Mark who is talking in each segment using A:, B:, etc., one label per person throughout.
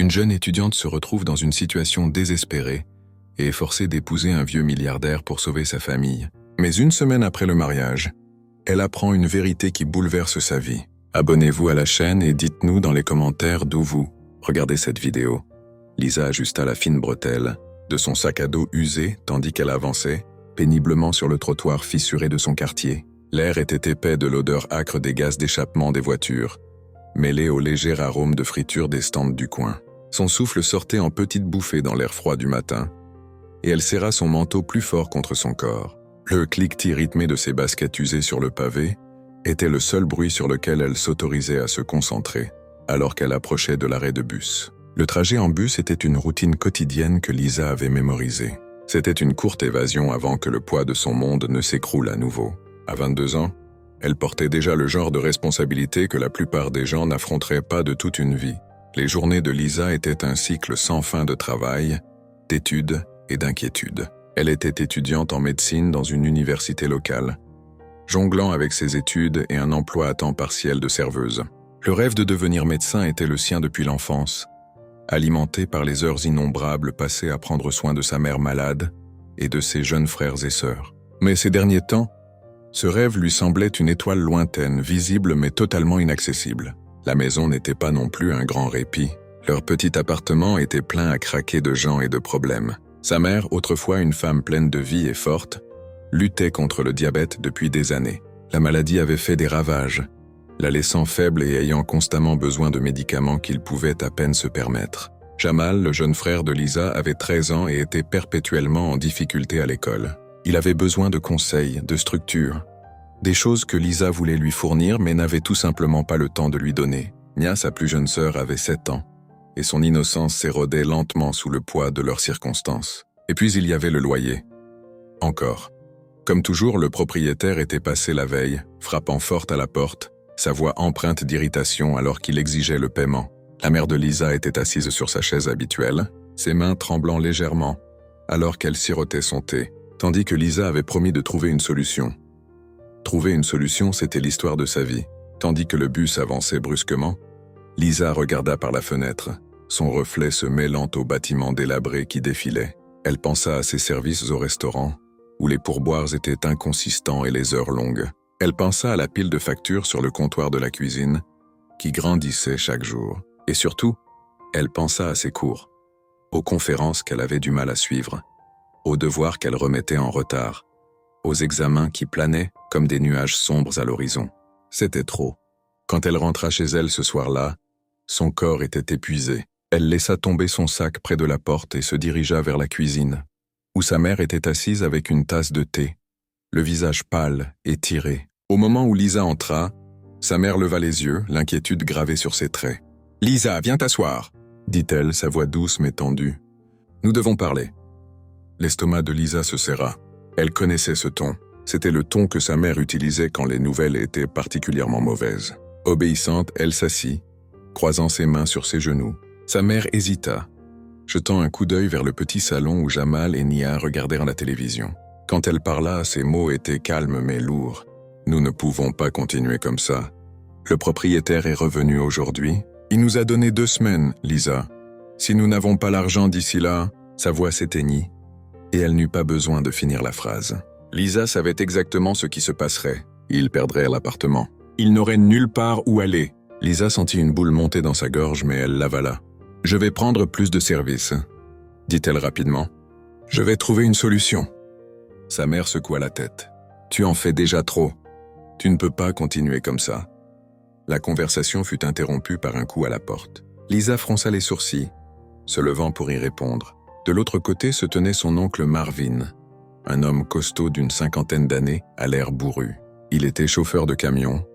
A: Une jeune étudiante se retrouve dans une situation désespérée et est forcée d'épouser un vieux milliardaire pour sauver sa famille. Mais une semaine après le mariage, elle apprend une vérité qui bouleverse sa vie. Abonnez-vous à la chaîne et dites-nous dans les commentaires d'où vous regardez cette vidéo. Lisa ajusta la fine bretelle de son sac à dos usé tandis qu'elle avançait péniblement sur le trottoir fissuré de son quartier. L'air était épais de l'odeur âcre des gaz d'échappement des voitures, mêlée au léger arôme de friture des stands du coin. Son souffle sortait en petites bouffées dans l'air froid du matin, et elle serra son manteau plus fort contre son corps. Le cliquetis rythmé de ses baskets usées sur le pavé était le seul bruit sur lequel elle s'autorisait à se concentrer, alors qu'elle approchait de l'arrêt de bus. Le trajet en bus était une routine quotidienne que Lisa avait mémorisée. C'était une courte évasion avant que le poids de son monde ne s'écroule à nouveau. À 22 ans, elle portait déjà le genre de responsabilité que la plupart des gens n'affronteraient pas de toute une vie. Les journées de Lisa étaient un cycle sans fin de travail, d'études et d'inquiétudes. Elle était étudiante en médecine dans une université locale, jonglant avec ses études et un emploi à temps partiel de serveuse. Le rêve de devenir médecin était le sien depuis l'enfance, alimenté par les heures innombrables passées à prendre soin de sa mère malade et de ses jeunes frères et sœurs. Mais ces derniers temps, ce rêve lui semblait une étoile lointaine, visible mais totalement inaccessible. La maison n'était pas non plus un grand répit. Leur petit appartement était plein à craquer de gens et de problèmes. Sa mère, autrefois une femme pleine de vie et forte, luttait contre le diabète depuis des années. La maladie avait fait des ravages, la laissant faible et ayant constamment besoin de médicaments qu'il pouvait à peine se permettre. Jamal, le jeune frère de Lisa, avait 13 ans et était perpétuellement en difficulté à l'école. Il avait besoin de conseils, de structure, des choses que Lisa voulait lui fournir mais n'avait tout simplement pas le temps de lui donner. Nia, sa plus jeune sœur, avait 7 ans, et son innocence s'érodait lentement sous le poids de leurs circonstances. Et puis il y avait le loyer. Encore. Comme toujours, le propriétaire était passé la veille, frappant fort à la porte, sa voix empreinte d'irritation alors qu'il exigeait le paiement. La mère de Lisa était assise sur sa chaise habituelle, ses mains tremblant légèrement, alors qu'elle sirotait son thé, tandis que Lisa avait promis de trouver une solution. Trouver une solution, c'était l'histoire de sa vie. Tandis que le bus avançait brusquement, Lisa regarda par la fenêtre, son reflet se mêlant au bâtiment délabré qui défilait. Elle pensa à ses services au restaurant, où les pourboires étaient inconsistants et les heures longues. Elle pensa à la pile de factures sur le comptoir de la cuisine, qui grandissait chaque jour. Et surtout, elle pensa à ses cours, aux conférences qu'elle avait du mal à suivre, aux devoirs qu'elle remettait en retard, aux examens qui planaient comme des nuages sombres à l'horizon. C'était trop. Quand elle rentra chez elle ce soir-là, son corps était épuisé. Elle laissa tomber son sac près de la porte et se dirigea vers la cuisine, où sa mère était assise avec une tasse de thé, le visage pâle, étiré. Au moment où Lisa entra, sa mère leva les yeux, l'inquiétude gravée sur ses traits. « Lisa, viens t'asseoir !» dit-elle, sa voix douce mais tendue. « Nous devons parler. » L'estomac de Lisa se serra. Elle connaissait ce ton. C'était le ton que sa mère utilisait quand les nouvelles étaient particulièrement mauvaises. Obéissante, elle s'assit, croisant ses mains sur ses genoux. Sa mère hésita, jetant un coup d'œil vers le petit salon où Jamal et Nia regardèrent la télévision. Quand elle parla, ses mots étaient calmes mais lourds. « Nous ne pouvons pas continuer comme ça. Le propriétaire est revenu aujourd'hui. Il nous a donné 2 semaines, Lisa. Si nous n'avons pas l'argent d'ici là… » Sa voix s'éteignit, et elle n'eut pas besoin de finir la phrase. Lisa savait exactement ce qui se passerait. Il perdrait l'appartement. Il n'aurait nulle part où aller. Lisa sentit une boule monter dans sa gorge, mais elle l'avala. « Je vais prendre plus de services, » dit-elle rapidement. « Je vais trouver une solution. » Sa mère secoua la tête. « Tu en fais déjà trop. Tu ne peux pas continuer comme ça. » La conversation fut interrompue par un coup à la porte. Lisa fronça les sourcils, se levant pour y répondre. De l'autre côté se tenait son oncle Marvin, un homme costaud d'une 50aine d'années, à l'air bourru. Il était chauffeur de camion,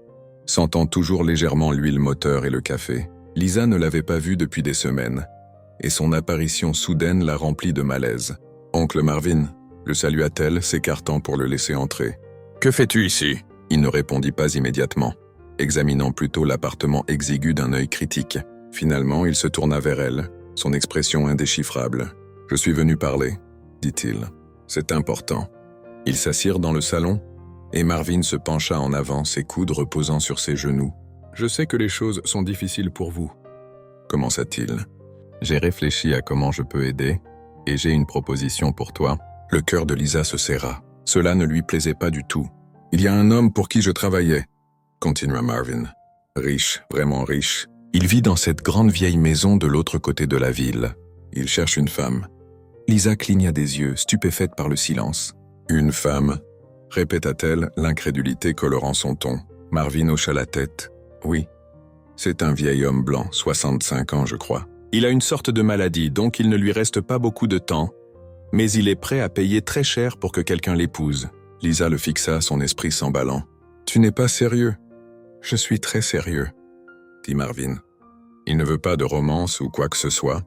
A: sentant toujours légèrement l'huile moteur et le café. Lisa ne l'avait pas vu depuis des semaines, et son apparition soudaine la remplit de malaise. « Oncle Marvin » le salua-t-elle, s'écartant pour le laisser entrer. « Que fais-tu ici ?» Il ne répondit pas immédiatement, examinant plutôt l'appartement exigu d'un œil critique. Finalement, il se tourna vers elle, son expression indéchiffrable. « Je suis venu parler, » dit-il. « C'est important. » Ils s'assirent dans le salon, et Marvin se pencha en avant, ses coudes reposant sur ses genoux. « Je sais que les choses sont difficiles pour vous, » commença-t-il. J'ai réfléchi à comment je peux aider, et j'ai une proposition pour toi. Le cœur de Lisa se serra. Cela ne lui plaisait pas du tout. Il y a un homme pour qui je travaillais, continua Marvin. Riche, vraiment riche. Il vit dans cette grande vieille maison de l'autre côté de la ville. Il cherche une femme. Lisa cligna des yeux, stupéfaite par le silence. Une femme, répéta-t-elle, l'incrédulité colorant son ton. Marvin hocha la tête. Oui. C'est un vieil homme blanc, 65 ans, je crois. Il a une sorte de maladie, donc il ne lui reste pas beaucoup de temps, mais il est prêt à payer très cher pour que quelqu'un l'épouse. Lisa le fixa, son esprit s'emballant. Tu n'es pas sérieux? Je suis très sérieux, dit Marvin. Il ne veut pas de romance ou quoi que ce soit,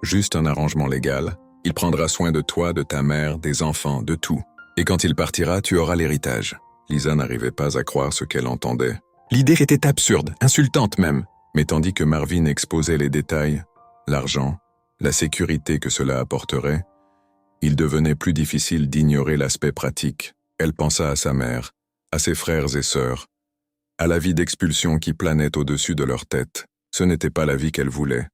A: juste un arrangement légal. Il prendra soin de toi, de ta mère, des enfants, de tout. Et quand il partira, tu auras l'héritage. Lisa n'arrivait pas à croire ce qu'elle entendait. L'idée était absurde, insultante même. Mais tandis que Marvin exposait les détails, l'argent, la sécurité que cela apporterait, il devenait plus difficile d'ignorer l'aspect pratique. Elle pensa à sa mère, à ses frères et sœurs, à la vie d'expulsion qui planait au-dessus de leur tête. Ce n'était pas la vie qu'elle voulait,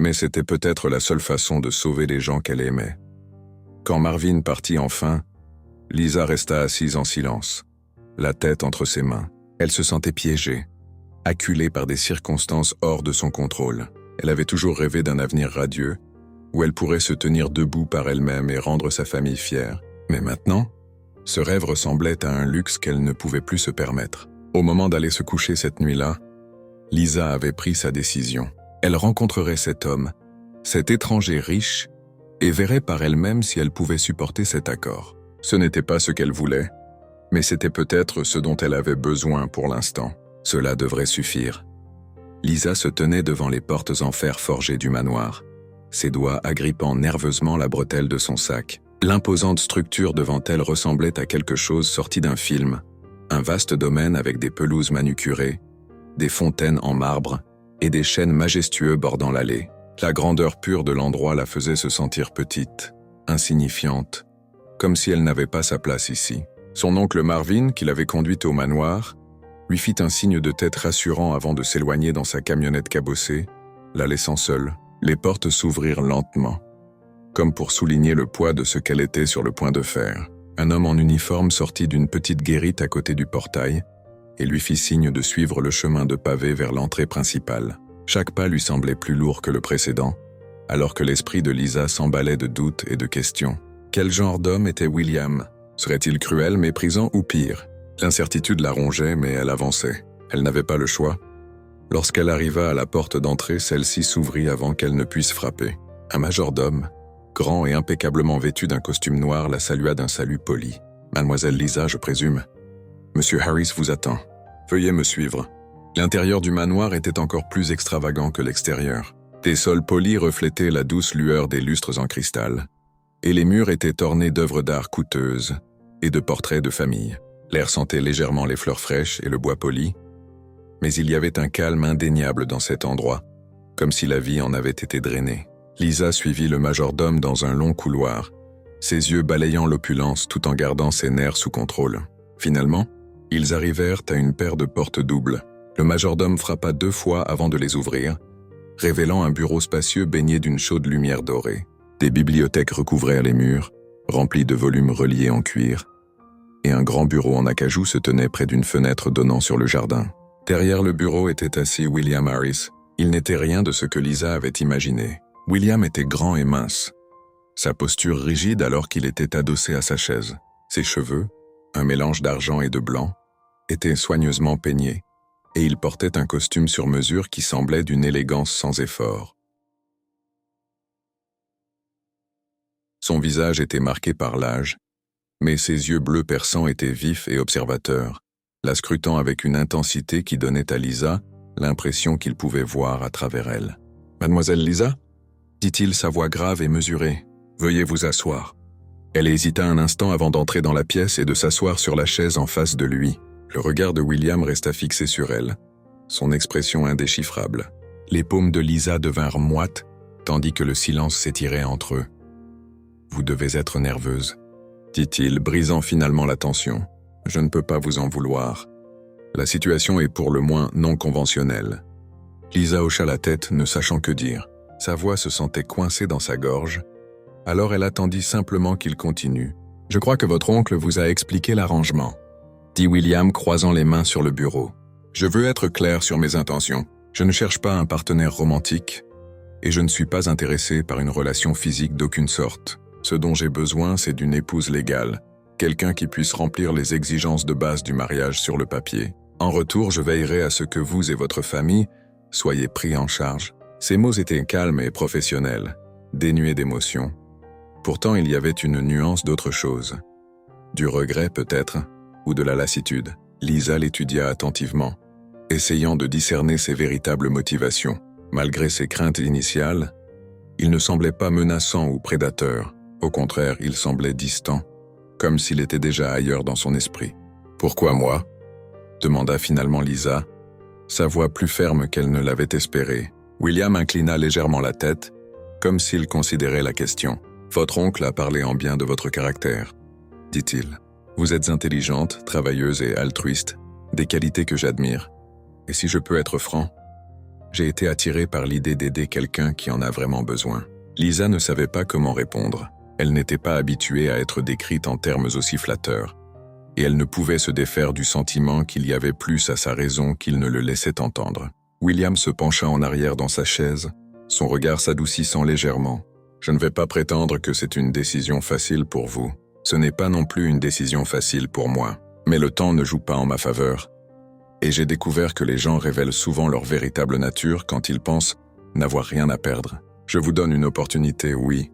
A: mais c'était peut-être la seule façon de sauver les gens qu'elle aimait. Quand Marvin partit enfin, Lisa resta assise en silence, la tête entre ses mains. Elle se sentait piégée, acculée par des circonstances hors de son contrôle. Elle avait toujours rêvé d'un avenir radieux, où elle pourrait se tenir debout par elle-même et rendre sa famille fière. Mais maintenant, ce rêve ressemblait à un luxe qu'elle ne pouvait plus se permettre. Au moment d'aller se coucher cette nuit-là, Lisa avait pris sa décision. Elle rencontrerait cet homme, cet étranger riche, et verrait par elle-même si elle pouvait supporter cet accord. Ce n'était pas ce qu'elle voulait, mais c'était peut-être ce dont elle avait besoin pour l'instant. Cela devrait suffire. Lisa se tenait devant les portes en fer forgées du manoir, ses doigts agrippant nerveusement la bretelle de son sac. L'imposante structure devant elle ressemblait à quelque chose sorti d'un film, un vaste domaine avec des pelouses manucurées, des fontaines en marbre et des chênes majestueux bordant l'allée. La grandeur pure de l'endroit la faisait se sentir petite, insignifiante, comme si elle n'avait pas sa place ici. Son oncle Marvin, qui l'avait conduite au manoir, lui fit un signe de tête rassurant avant de s'éloigner dans sa camionnette cabossée, la laissant seule. Les portes s'ouvrirent lentement, comme pour souligner le poids de ce qu'elle était sur le point de faire. Un homme en uniforme sortit d'une petite guérite à côté du portail et lui fit signe de suivre le chemin de pavé vers l'entrée principale. Chaque pas lui semblait plus lourd que le précédent, alors que l'esprit de Lisa s'emballait de doutes et de questions. Quel genre d'homme était William? Serait-il cruel, méprisant ou pire? L'incertitude la rongeait, mais elle avançait. Elle n'avait pas le choix. Lorsqu'elle arriva à la porte d'entrée, celle-ci s'ouvrit avant qu'elle ne puisse frapper. Un majordome, grand et impeccablement vêtu d'un costume noir, la salua d'un salut poli. « Mademoiselle Lisa, je présume. Monsieur Harris vous attend. Veuillez me suivre. » L'intérieur du manoir était encore plus extravagant que l'extérieur. Des sols polis reflétaient la douce lueur des lustres en cristal, et les murs étaient ornés d'œuvres d'art coûteuses et de portraits de famille. L'air sentait légèrement les fleurs fraîches et le bois poli, mais il y avait un calme indéniable dans cet endroit, comme si la vie en avait été drainée. Lisa suivit le majordome dans un long couloir, ses yeux balayant l'opulence tout en gardant ses nerfs sous contrôle. Finalement, ils arrivèrent à une paire de portes doubles. Le majordome frappa 2 fois avant de les ouvrir, révélant un bureau spacieux baigné d'une chaude lumière dorée. Des bibliothèques recouvraient les murs, remplis de volumes reliés en cuir, et un grand bureau en acajou se tenait près d'une fenêtre donnant sur le jardin. Derrière le bureau était assis William Harris. Il n'était rien de ce que Lisa avait imaginé. William était grand et mince, sa posture rigide alors qu'il était adossé à sa chaise. Ses cheveux, un mélange d'argent et de blanc, étaient soigneusement peignés, et il portait un costume sur mesure qui semblait d'une élégance sans effort. Son visage était marqué par l'âge, mais ses yeux bleus perçants étaient vifs et observateurs, la scrutant avec une intensité qui donnait à Lisa l'impression qu'il pouvait voir à travers elle. « Mademoiselle Lisa ?» dit-il, sa voix grave et mesurée. « Veuillez vous asseoir. » Elle hésita un instant avant d'entrer dans la pièce et de s'asseoir sur la chaise en face de lui. Le regard de William resta fixé sur elle, son expression indéchiffrable. Les paumes de Lisa devinrent moites, tandis que le silence s'étirait entre eux. « Vous devez être nerveuse, » dit-il, brisant finalement la tension. « Je ne peux pas vous en vouloir. La situation est pour le moins non conventionnelle. » Lisa hocha la tête, ne sachant que dire. Sa voix se sentait coincée dans sa gorge, alors elle attendit simplement qu'il continue. « Je crois que votre oncle vous a expliqué l'arrangement », dit William croisant les mains sur le bureau. « Je veux être clair sur mes intentions. Je ne cherche pas un partenaire romantique et je ne suis pas intéressé par une relation physique d'aucune sorte. Ce dont j'ai besoin, c'est d'une épouse légale, quelqu'un qui puisse remplir les exigences de base du mariage sur le papier. En retour, je veillerai à ce que vous et votre famille soyez pris en charge. » Ces mots étaient calmes et professionnels, dénués d'émotion. Pourtant, il y avait une nuance d'autre chose. Du regret peut-être, ou de la lassitude. Lisa l'étudia attentivement, essayant de discerner ses véritables motivations. Malgré ses craintes initiales, il ne semblait pas menaçant ou prédateur. Au contraire, il semblait distant, comme s'il était déjà ailleurs dans son esprit. « Pourquoi moi ?» demanda finalement Lisa, sa voix plus ferme qu'elle ne l'avait espéré. William inclina légèrement la tête, comme s'il considérait la question. « Votre oncle a parlé en bien de votre caractère, dit-il. Vous êtes intelligente, travailleuse et altruiste, des qualités que j'admire. Et si je peux être franc, j'ai été attiré par l'idée d'aider quelqu'un qui en a vraiment besoin. » Lisa ne savait pas comment répondre. Elle n'était pas habituée à être décrite en termes aussi flatteurs, et elle ne pouvait se défaire du sentiment qu'il y avait plus à sa raison qu'il ne le laissait entendre. William se pencha en arrière dans sa chaise, son regard s'adoucissant légèrement. « Je ne vais pas prétendre que c'est une décision facile pour vous. Ce n'est pas non plus une décision facile pour moi. Mais le temps ne joue pas en ma faveur. Et j'ai découvert que les gens révèlent souvent leur véritable nature quand ils pensent n'avoir rien à perdre. Je vous donne une opportunité, oui,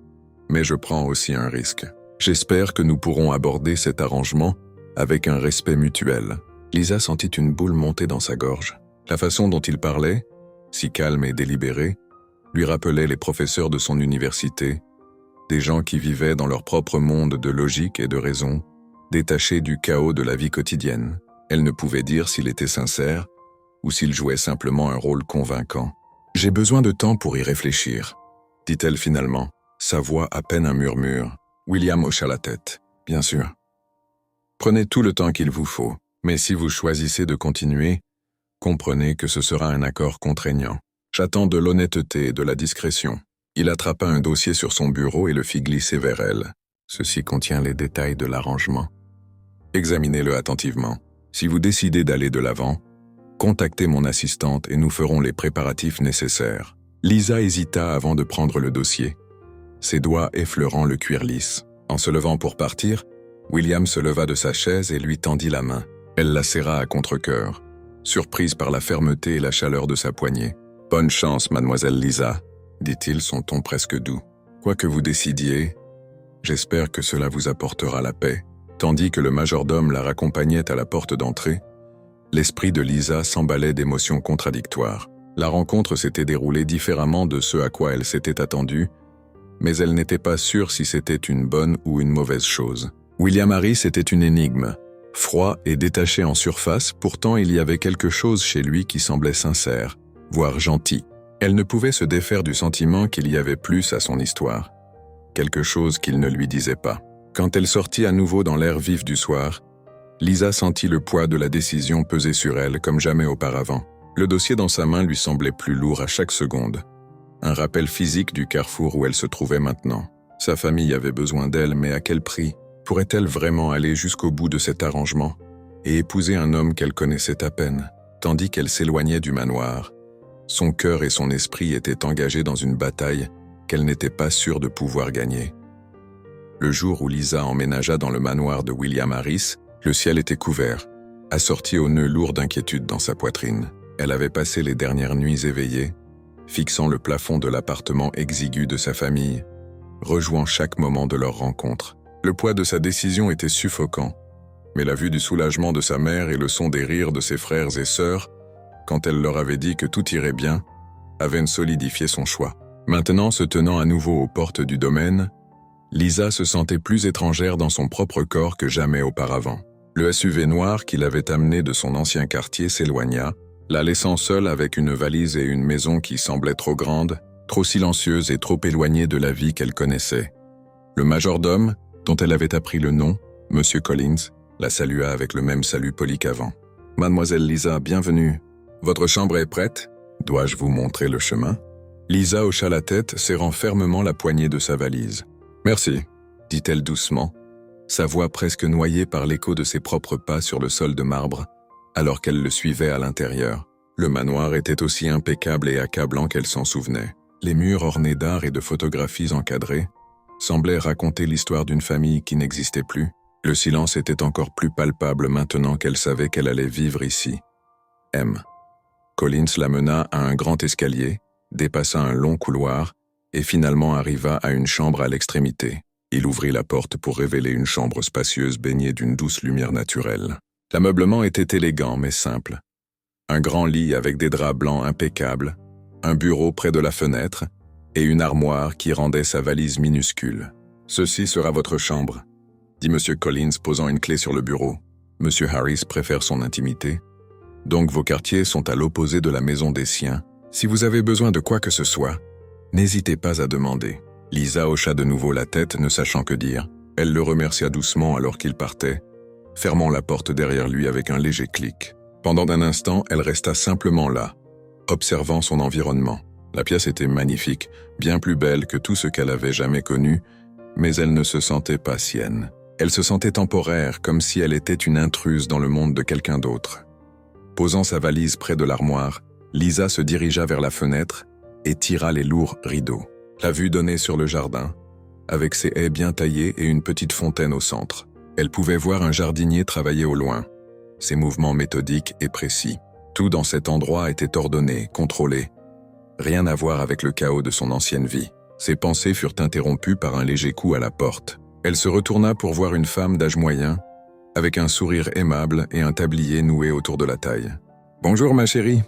A: mais je prends aussi un risque. J'espère que nous pourrons aborder cet arrangement avec un respect mutuel. » Lisa sentit une boule monter dans sa gorge. La façon dont il parlait, si calme et délibéré, lui rappelait les professeurs de son université, des gens qui vivaient dans leur propre monde de logique et de raison, détachés du chaos de la vie quotidienne. Elle ne pouvait dire s'il était sincère ou s'il jouait simplement un rôle convaincant. « J'ai besoin de temps pour y réfléchir, » dit-elle finalement, sa voix à peine un murmure. William hocha la tête. « Bien sûr. Prenez tout le temps qu'il vous faut, mais si vous choisissez de continuer, comprenez que ce sera un accord contraignant. J'attends de l'honnêteté et de la discrétion. » Il attrapa un dossier sur son bureau et le fit glisser vers elle. « Ceci contient les détails de l'arrangement. Examinez-le attentivement. Si vous décidez d'aller de l'avant, contactez mon assistante et nous ferons les préparatifs nécessaires. » Lisa hésita avant de prendre le dossier, ses doigts effleurant le cuir lisse. En se levant pour partir, William se leva de sa chaise et lui tendit la main. Elle la serra à contre-cœur, surprise par la fermeté et la chaleur de sa poignée. « Bonne chance, mademoiselle Lisa, » dit-il, son ton presque doux. « Quoi que vous décidiez, j'espère que cela vous apportera la paix. » Tandis que le majordome la raccompagnait à la porte d'entrée, l'esprit de Lisa s'emballait d'émotions contradictoires. La rencontre s'était déroulée différemment de ce à quoi elle s'était attendue, mais elle n'était pas sûre si c'était une bonne ou une mauvaise chose. William Harris était une énigme. Froid et détaché en surface, pourtant il y avait quelque chose chez lui qui semblait sincère, voire gentil. Elle ne pouvait se défaire du sentiment qu'il y avait plus à son histoire, quelque chose qu'il ne lui disait pas. Quand elle sortit à nouveau dans l'air vif du soir, Lisa sentit le poids de la décision peser sur elle comme jamais auparavant. Le dossier dans sa main lui semblait plus lourd à chaque seconde. Un rappel physique du carrefour où elle se trouvait maintenant. Sa famille avait besoin d'elle, mais à quel prix? Pourrait-elle vraiment aller jusqu'au bout de cet arrangement et épouser un homme qu'elle connaissait à peine, tandis qu'elle s'éloignait du manoir? Son cœur et son esprit étaient engagés dans une bataille qu'elle n'était pas sûre de pouvoir gagner. Le jour où Lisa emménagea dans le manoir de William Harris, le ciel était couvert, assorti au nœud lourd d'inquiétude dans sa poitrine. Elle avait passé les dernières nuits éveillée, fixant le plafond de l'appartement exigu de sa famille, rejouant chaque moment de leur rencontre. Le poids de sa décision était suffocant, mais la vue du soulagement de sa mère et le son des rires de ses frères et sœurs, quand elle leur avait dit que tout irait bien, avaient solidifié son choix. Maintenant, se tenant à nouveau aux portes du domaine, Lisa se sentait plus étrangère dans son propre corps que jamais auparavant. Le SUV noir qui l'avait amené de son ancien quartier s'éloigna, la laissant seule avec une valise et une maison qui semblaient trop grandes, trop silencieuses et trop éloignées de la vie qu'elle connaissait. Le majordome, dont elle avait appris le nom, M. Collins, la salua avec le même salut poli qu'avant. « Mademoiselle Lisa, bienvenue. Votre chambre est prête? Dois-je vous montrer le chemin ?» Lisa hocha la tête, serrant fermement la poignée de sa valise. « Merci », dit-elle doucement, sa voix presque noyée par l'écho de ses propres pas sur le sol de marbre, alors qu'elle le suivait à l'intérieur. Le manoir était aussi impeccable et accablant qu'elle s'en souvenait. Les murs ornés d'art et de photographies encadrées semblaient raconter l'histoire d'une famille qui n'existait plus. Le silence était encore plus palpable maintenant qu'elle savait qu'elle allait vivre ici. M. Collins la mena à un grand escalier, dépassa un long couloir et finalement arriva à une chambre à l'extrémité. Il ouvrit la porte pour révéler une chambre spacieuse baignée d'une douce lumière naturelle. L'ameublement était élégant mais simple. Un grand lit avec des draps blancs impeccables, un bureau près de la fenêtre et une armoire qui rendait sa valise minuscule. « Ceci sera votre chambre », dit M. Collins posant une clé sur le bureau. « M. Harris préfère son intimité. Donc vos quartiers sont à l'opposé de la maison des siens. Si vous avez besoin de quoi que ce soit, n'hésitez pas à demander. » Lisa hocha de nouveau la tête, ne sachant que dire. Elle le remercia doucement alors qu'il partait, fermant la porte derrière lui avec un léger clic. Pendant un instant, elle resta simplement là, observant son environnement. La pièce était magnifique, bien plus belle que tout ce qu'elle avait jamais connu, mais elle ne se sentait pas sienne. Elle se sentait temporaire, comme si elle était une intruse dans le monde de quelqu'un d'autre. Posant sa valise près de l'armoire, Lisa se dirigea vers la fenêtre et tira les lourds rideaux. La vue donnait sur le jardin, avec ses haies bien taillées et une petite fontaine au centre. Elle pouvait voir un jardinier travailler au loin, ses mouvements méthodiques et précis. Tout dans cet endroit était ordonné, contrôlé. Rien à voir avec le chaos de son ancienne vie. Ses pensées furent interrompues par un léger coup à la porte. Elle se retourna pour voir une femme d'âge moyen, avec un sourire aimable et un tablier noué autour de la taille. « Bonjour ma chérie »,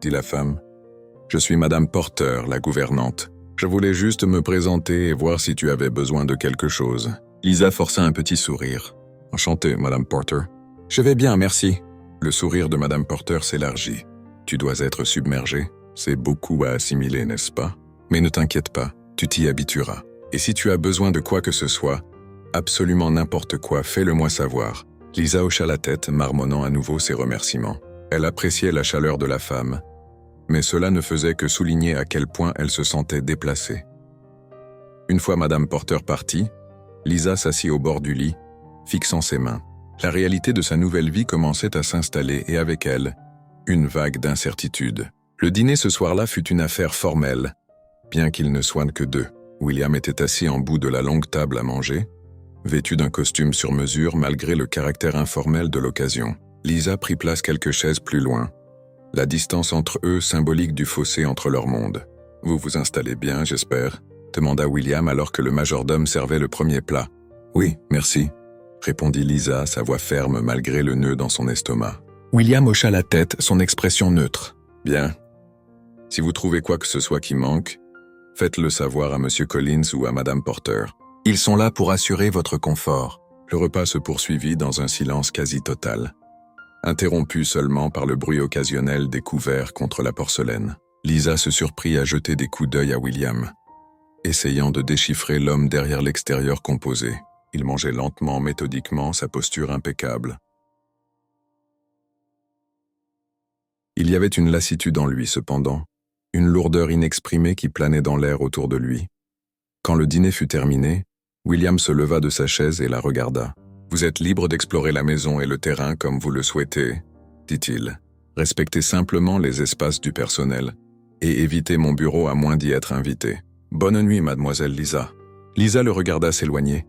A: dit la femme. « Je suis Madame Porter, la gouvernante. Je voulais juste me présenter et voir si tu avais besoin de quelque chose. » Lisa força un petit sourire. « Enchantée, Madame Porter. »« Je vais bien, merci. » Le sourire de Madame Porter s'élargit. « Tu dois être submergée. C'est beaucoup à assimiler, n'est-ce pas? Mais ne t'inquiète pas, tu t'y habitueras. Et si tu as besoin de quoi que ce soit, absolument n'importe quoi, fais-le-moi savoir. » Lisa hocha la tête, marmonnant à nouveau ses remerciements. Elle appréciait la chaleur de la femme, mais cela ne faisait que souligner à quel point elle se sentait déplacée. Une fois Madame Porter partie, Lisa s'assit au bord du lit, fixant ses mains. La réalité de sa nouvelle vie commençait à s'installer et avec elle, une vague d'incertitude. Le dîner ce soir-là fut une affaire formelle, bien qu'il ne soit que deux. William était assis en bout de la longue table à manger, vêtu d'un costume sur mesure malgré le caractère informel de l'occasion. Lisa prit place quelques chaises plus loin, la distance entre eux symbolique du fossé entre leurs mondes. « Vous vous installez bien, j'espère ?» demanda William alors que le majordome servait le premier plat. « Oui, merci », répondit Lisa, sa voix ferme malgré le nœud dans son estomac. William hocha la tête, son expression neutre. « Bien. Si vous trouvez quoi que ce soit qui manque, faites-le savoir à M. Collins ou à Mme Porter. Ils sont là pour assurer votre confort. » Le repas se poursuivit dans un silence quasi total, interrompu seulement par le bruit occasionnel des couverts contre la porcelaine. Lisa se surprit à jeter des coups d'œil à William, essayant de déchiffrer l'homme derrière l'extérieur composé. Il mangeait lentement, méthodiquement, sa posture impeccable. Il y avait une lassitude en lui, cependant, une lourdeur inexprimée qui planait dans l'air autour de lui. Quand le dîner fut terminé, William se leva de sa chaise et la regarda. « Vous êtes libre d'explorer la maison et le terrain comme vous le souhaitez, » dit-il. « Respectez simplement les espaces du personnel et évitez mon bureau à moins d'y être invité. Bonne nuit, mademoiselle Lisa. » Lisa le regarda s'éloigner,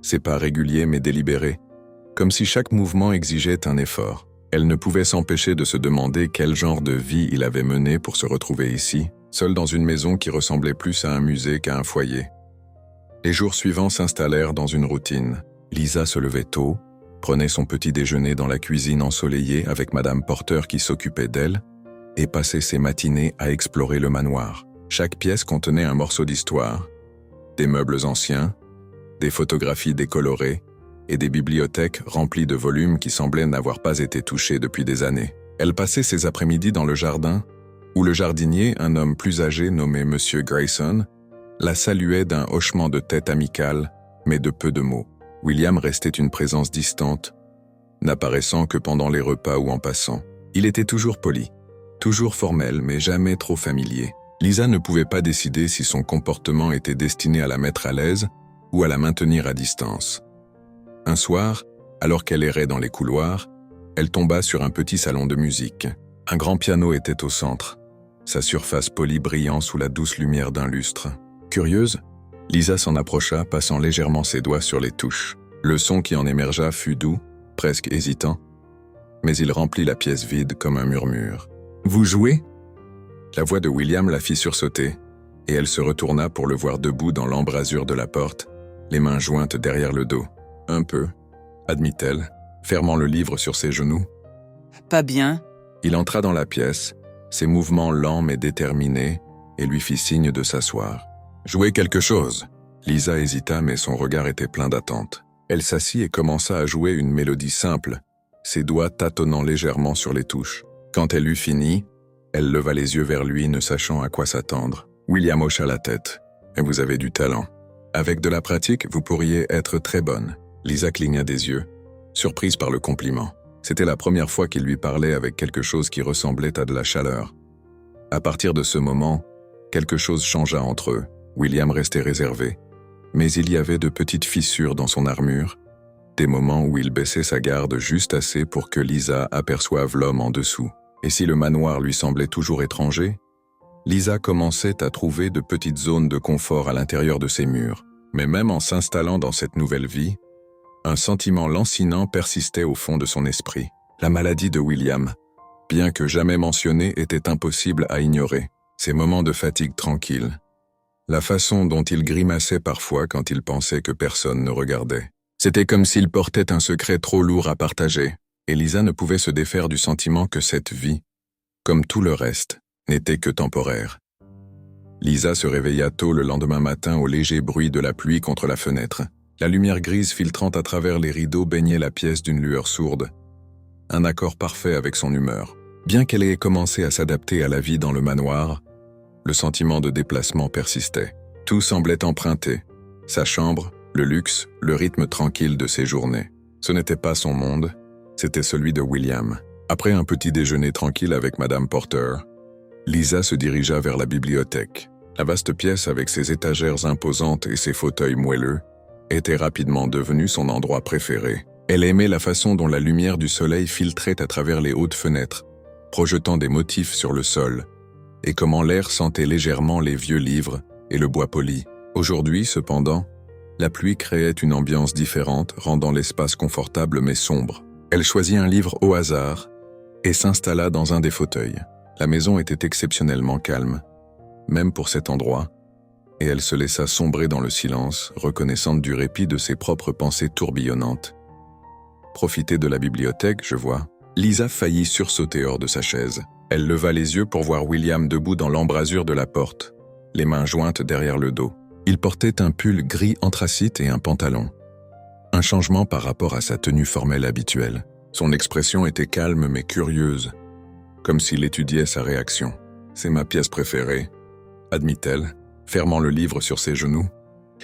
A: ses pas réguliers mais délibérés, comme si chaque mouvement exigeait un effort. Elle ne pouvait s'empêcher de se demander quel genre de vie il avait mené pour se retrouver ici, seul dans une maison qui ressemblait plus à un musée qu'à un foyer. Les jours suivants s'installèrent dans une routine. Lisa se levait tôt, prenait son petit déjeuner dans la cuisine ensoleillée avec Madame Porter qui s'occupait d'elle, et passait ses matinées à explorer le manoir. Chaque pièce contenait un morceau d'histoire, des meubles anciens, des photographies décolorées et des bibliothèques remplies de volumes qui semblaient n'avoir pas été touchés depuis des années. Elle passait ses après-midi dans le jardin, où le jardinier, un homme plus âgé nommé M. Grayson, la saluait d'un hochement de tête amical, mais de peu de mots. William restait une présence distante, n'apparaissant que pendant les repas ou en passant. Il était toujours poli, toujours formel, mais jamais trop familier. Lisa ne pouvait pas décider si son comportement était destiné à la mettre à l'aise ou à la maintenir à distance. Un soir, alors qu'elle errait dans les couloirs, elle tomba sur un petit salon de musique. Un grand piano était au centre, sa surface polie brillant sous la douce lumière d'un lustre. Curieuse, Lisa s'en approcha, passant légèrement ses doigts sur les touches. Le son qui en émergea fut doux, presque hésitant, mais il remplit la pièce vide comme un murmure. « Vous jouez ?» La voix de William la fit sursauter, et elle se retourna pour le voir debout dans l'embrasure de la porte, les mains jointes derrière le dos. « Un peu », admit-elle, fermant le livre sur ses genoux.
B: « Pas bien ?»
A: Il entra dans la pièce, ses mouvements lents mais déterminés, et lui fit signe de s'asseoir. « Jouez quelque chose !» Lisa hésita, mais son regard était plein d'attente. Elle s'assit et commença à jouer une mélodie simple, ses doigts tâtonnant légèrement sur les touches. Quand elle eut fini, elle leva les yeux vers lui, ne sachant à quoi s'attendre. William hocha la tête. « Vous avez du talent. Avec de la pratique, vous pourriez être très bonne. » Lisa cligna des yeux, surprise par le compliment. C'était la première fois qu'il lui parlait avec quelque chose qui ressemblait à de la chaleur. À partir de ce moment, quelque chose changea entre eux. William restait réservé, mais il y avait de petites fissures dans son armure, des moments où il baissait sa garde juste assez pour que Lisa aperçoive l'homme en dessous. Et si le manoir lui semblait toujours étranger, Lisa commençait à trouver de petites zones de confort à l'intérieur de ses murs. Mais même en s'installant dans cette nouvelle vie, un sentiment lancinant persistait au fond de son esprit. La maladie de William, bien que jamais mentionnée, était impossible à ignorer. Ses moments de fatigue tranquille. La façon dont il grimaçait parfois quand il pensait que personne ne regardait. C'était comme s'il portait un secret trop lourd à partager, et Lisa ne pouvait se défaire du sentiment que cette vie, comme tout le reste, n'était que temporaire. Lisa se réveilla tôt le lendemain matin au léger bruit de la pluie contre la fenêtre. La lumière grise filtrant à travers les rideaux baignait la pièce d'une lueur sourde. Un accord parfait avec son humeur. Bien qu'elle ait commencé à s'adapter à la vie dans le manoir, le sentiment de déplacement persistait. Tout semblait emprunté. Sa chambre, le luxe, le rythme tranquille de ses journées. Ce n'était pas son monde, c'était celui de William. Après un petit déjeuner tranquille avec Madame Porter, Lisa se dirigea vers la bibliothèque. La vaste pièce avec ses étagères imposantes et ses fauteuils moelleux était rapidement devenue son endroit préféré. Elle aimait la façon dont la lumière du soleil filtrait à travers les hautes fenêtres, projetant des motifs sur le sol, et comment l'air sentait légèrement les vieux livres et le bois poli. Aujourd'hui, cependant, la pluie créait une ambiance différente, rendant l'espace confortable mais sombre. Elle choisit un livre au hasard et s'installa dans un des fauteuils. La maison était exceptionnellement calme, même pour cet endroit, et elle se laissa sombrer dans le silence, reconnaissante du répit de ses propres pensées tourbillonnantes. Profiter de la bibliothèque, je vois. Lisa faillit sursauter hors de sa chaise. Elle leva les yeux pour voir William debout dans l'embrasure de la porte, les mains jointes derrière le dos. Il portait un pull gris anthracite et un pantalon. Un changement par rapport à sa tenue formelle habituelle. Son expression était calme mais curieuse, comme s'il étudiait sa réaction. « C'est ma pièce préférée », admit-elle, fermant le livre sur ses genoux.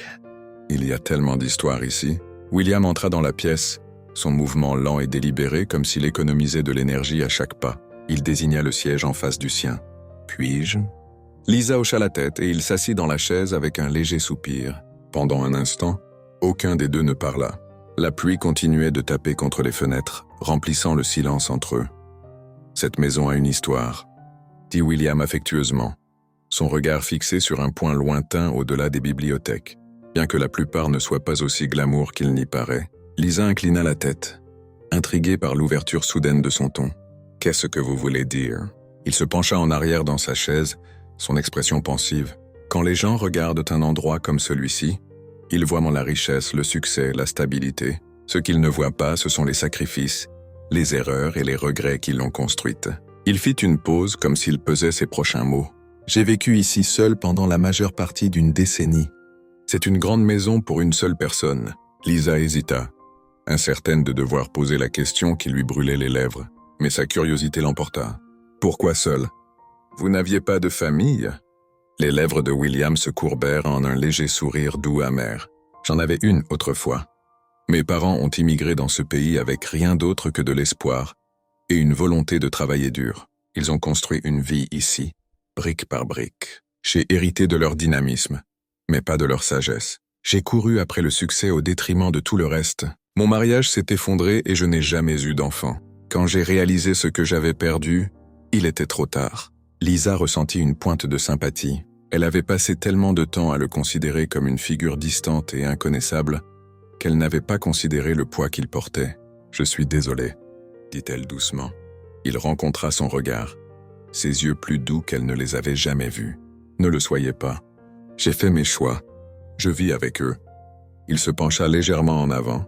A: « Il y a tellement d'histoires ici. » William entra dans la pièce, son mouvement lent et délibéré comme s'il économisait de l'énergie à chaque pas. Il désigna le siège en face du sien. « Puis-je » Lisa hocha la tête et il s'assit dans la chaise avec un léger soupir. Pendant un instant, aucun des deux ne parla. La pluie continuait de taper contre les fenêtres, remplissant le silence entre eux. « Cette maison a une histoire », dit William affectueusement, son regard fixé sur un point lointain au-delà des bibliothèques. Bien que la plupart ne soient pas aussi glamour qu'il n'y paraît, Lisa inclina la tête, intriguée par l'ouverture soudaine de son ton. « Qu'est-ce que vous voulez dire ?» Il se pencha en arrière dans sa chaise, son expression pensive. Quand les gens regardent un endroit comme celui-ci, ils voient la richesse, le succès, la stabilité. Ce qu'ils ne voient pas, ce sont les sacrifices, les erreurs et les regrets qui l'ont construite. Il fit une pause comme s'il pesait ses prochains mots. « J'ai vécu ici seul pendant la majeure partie d'une décennie. C'est une grande maison pour une seule personne. » Lisa hésita, incertaine de devoir poser la question qui lui brûlait les lèvres. Mais sa curiosité l'emporta. « Pourquoi seul ? Vous n'aviez pas de famille ?» Les lèvres de William se courbèrent en un léger sourire doux amer. « J'en avais une autrefois. Mes parents ont immigré dans ce pays avec rien d'autre que de l'espoir et une volonté de travailler dur. Ils ont construit une vie ici, brique par brique. J'ai hérité de leur dynamisme, mais pas de leur sagesse. J'ai couru après le succès au détriment de tout le reste. Mon mariage s'est effondré et je n'ai jamais eu d'enfant. Quand j'ai réalisé ce que j'avais perdu, il était trop tard. Lisa ressentit une pointe de sympathie. Elle avait passé tellement de temps à le considérer comme une figure distante et inconnaissable qu'elle n'avait pas considéré le poids qu'il portait. « Je suis désolée », dit-elle doucement. Il rencontra son regard, ses yeux plus doux qu'elle ne les avait jamais vus. « Ne le soyez pas. J'ai fait mes choix. Je vis avec eux. » Il se pencha légèrement en avant,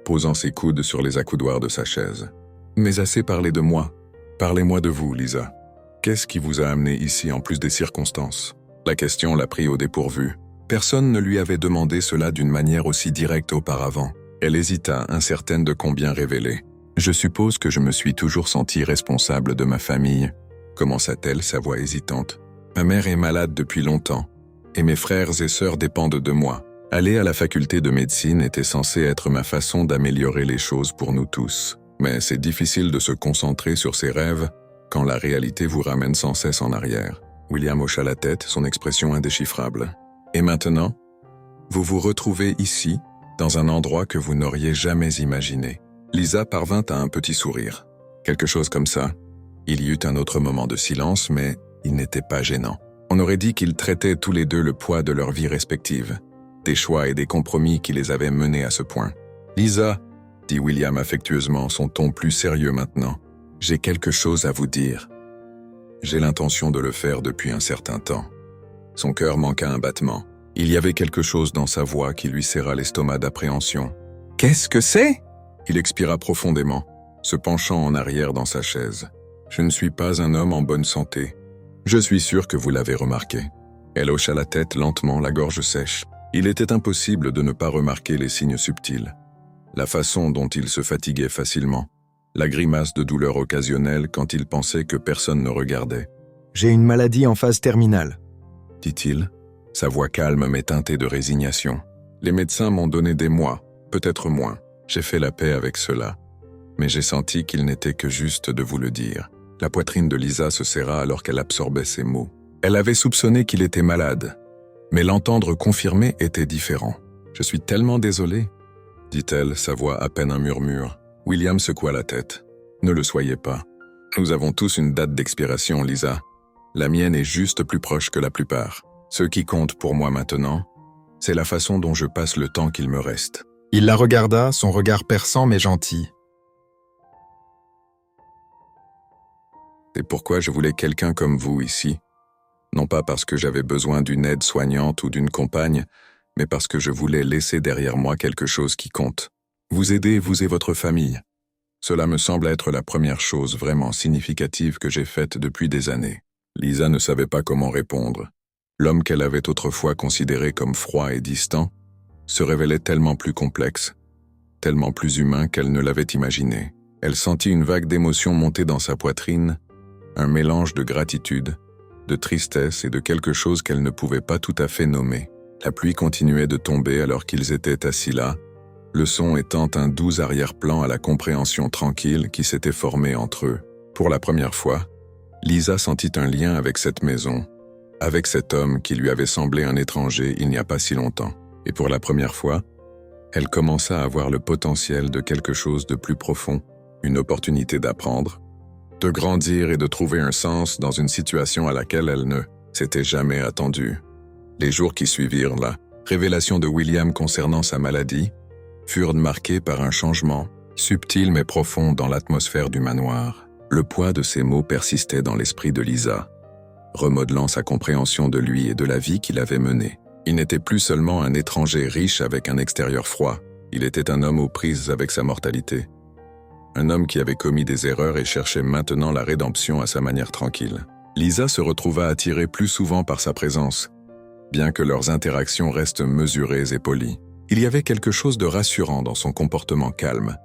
A: posant ses coudes sur les accoudoirs de sa chaise. « Mais assez parlé de moi. Parlez-moi de vous, Lisa. Qu'est-ce qui vous a amené ici en plus des circonstances ?» La question l'a pris au dépourvu. Personne ne lui avait demandé cela d'une manière aussi directe auparavant. Elle hésita, incertaine de combien révéler. « Je suppose que je me suis toujours sentie responsable de ma famille, » commença-t-elle, sa voix hésitante. « Ma mère est malade depuis longtemps, et mes frères et sœurs dépendent de moi. Aller à la faculté de médecine était censé être ma façon d'améliorer les choses pour nous tous. Mais c'est difficile de se concentrer sur ses rêves quand la réalité vous ramène sans cesse en arrière. » William hocha la tête, son expression indéchiffrable. « Et maintenant, vous vous retrouvez ici, dans un endroit que vous n'auriez jamais imaginé. » Lisa parvint à un petit sourire. Quelque chose comme ça. Il y eut un autre moment de silence, mais il n'était pas gênant. On aurait dit qu'ils traitaient tous les deux le poids de leurs vies respectives, des choix et des compromis qui les avaient menés à ce point. « Lisa, » dit William affectueusement, son ton plus sérieux maintenant, « j'ai quelque chose à vous dire. J'ai l'intention de le faire depuis un certain temps. » Son cœur manqua un battement. Il y avait quelque chose dans sa voix qui lui serra l'estomac d'appréhension. « Qu'est-ce que c'est ?» Il expira profondément, se penchant en arrière dans sa chaise. « Je ne suis pas un homme en bonne santé. Je suis sûr que vous l'avez remarqué. » Elle hocha la tête lentement, la gorge sèche. Il était impossible de ne pas remarquer les signes subtils. La façon dont il se fatiguait facilement. La grimace de douleur occasionnelle quand il pensait que personne ne regardait. «
B: J'ai une maladie en phase terminale, »
A: dit-il, sa voix calme mais teintée de résignation. « Les médecins m'ont donné des mois, peut-être moins. J'ai fait la paix avec cela. Mais j'ai senti qu'il n'était que juste de vous le dire. » La poitrine de Lisa se serra alors qu'elle absorbait ces mots. Elle avait soupçonné qu'il était malade, mais l'entendre confirmer était différent. « Je suis tellement désolée, » dit-elle, sa voix à peine un murmure. William secoua la tête. « Ne le soyez pas. Nous avons tous une date d'expiration, Lisa. La mienne est juste plus proche que la plupart. Ce qui compte pour moi maintenant, c'est la façon dont je passe le temps qu'il me reste. »
B: Il la regarda, son regard perçant mais gentil.
A: « C'est pourquoi je voulais quelqu'un comme vous ici. Non pas parce que j'avais besoin d'une aide soignante ou d'une compagne, mais parce que je voulais laisser derrière moi quelque chose qui compte. Vous aider, vous et votre famille. Cela me semble être la première chose vraiment significative que j'ai faite depuis des années. » Lisa ne savait pas comment répondre. L'homme qu'elle avait autrefois considéré comme froid et distant se révélait tellement plus complexe, tellement plus humain qu'elle ne l'avait imaginé. Elle sentit une vague d'émotion monter dans sa poitrine, un mélange de gratitude, de tristesse et de quelque chose qu'elle ne pouvait pas tout à fait nommer. La pluie continuait de tomber alors qu'ils étaient assis là, le son étant un doux arrière-plan à la compréhension tranquille qui s'était formée entre eux. Pour la première fois, Lisa sentit un lien avec cette maison, avec cet homme qui lui avait semblé un étranger il n'y a pas si longtemps. Et pour la première fois, elle commença à voir le potentiel de quelque chose de plus profond, une opportunité d'apprendre, de grandir et de trouver un sens dans une situation à laquelle elle ne s'était jamais attendue. Les jours qui suivirent la révélation de William concernant sa maladie furent marqués par un changement, subtil mais profond dans l'atmosphère du manoir. Le poids de ces mots persistait dans l'esprit de Lisa, remodelant sa compréhension de lui et de la vie qu'il avait menée. Il n'était plus seulement un étranger riche avec un extérieur froid, il était un homme aux prises avec sa mortalité. Un homme qui avait commis des erreurs et cherchait maintenant la rédemption à sa manière tranquille. Lisa se retrouva attirée plus souvent par sa présence, bien que leurs interactions restent mesurées et polies. Il y avait quelque chose de rassurant dans son comportement calme,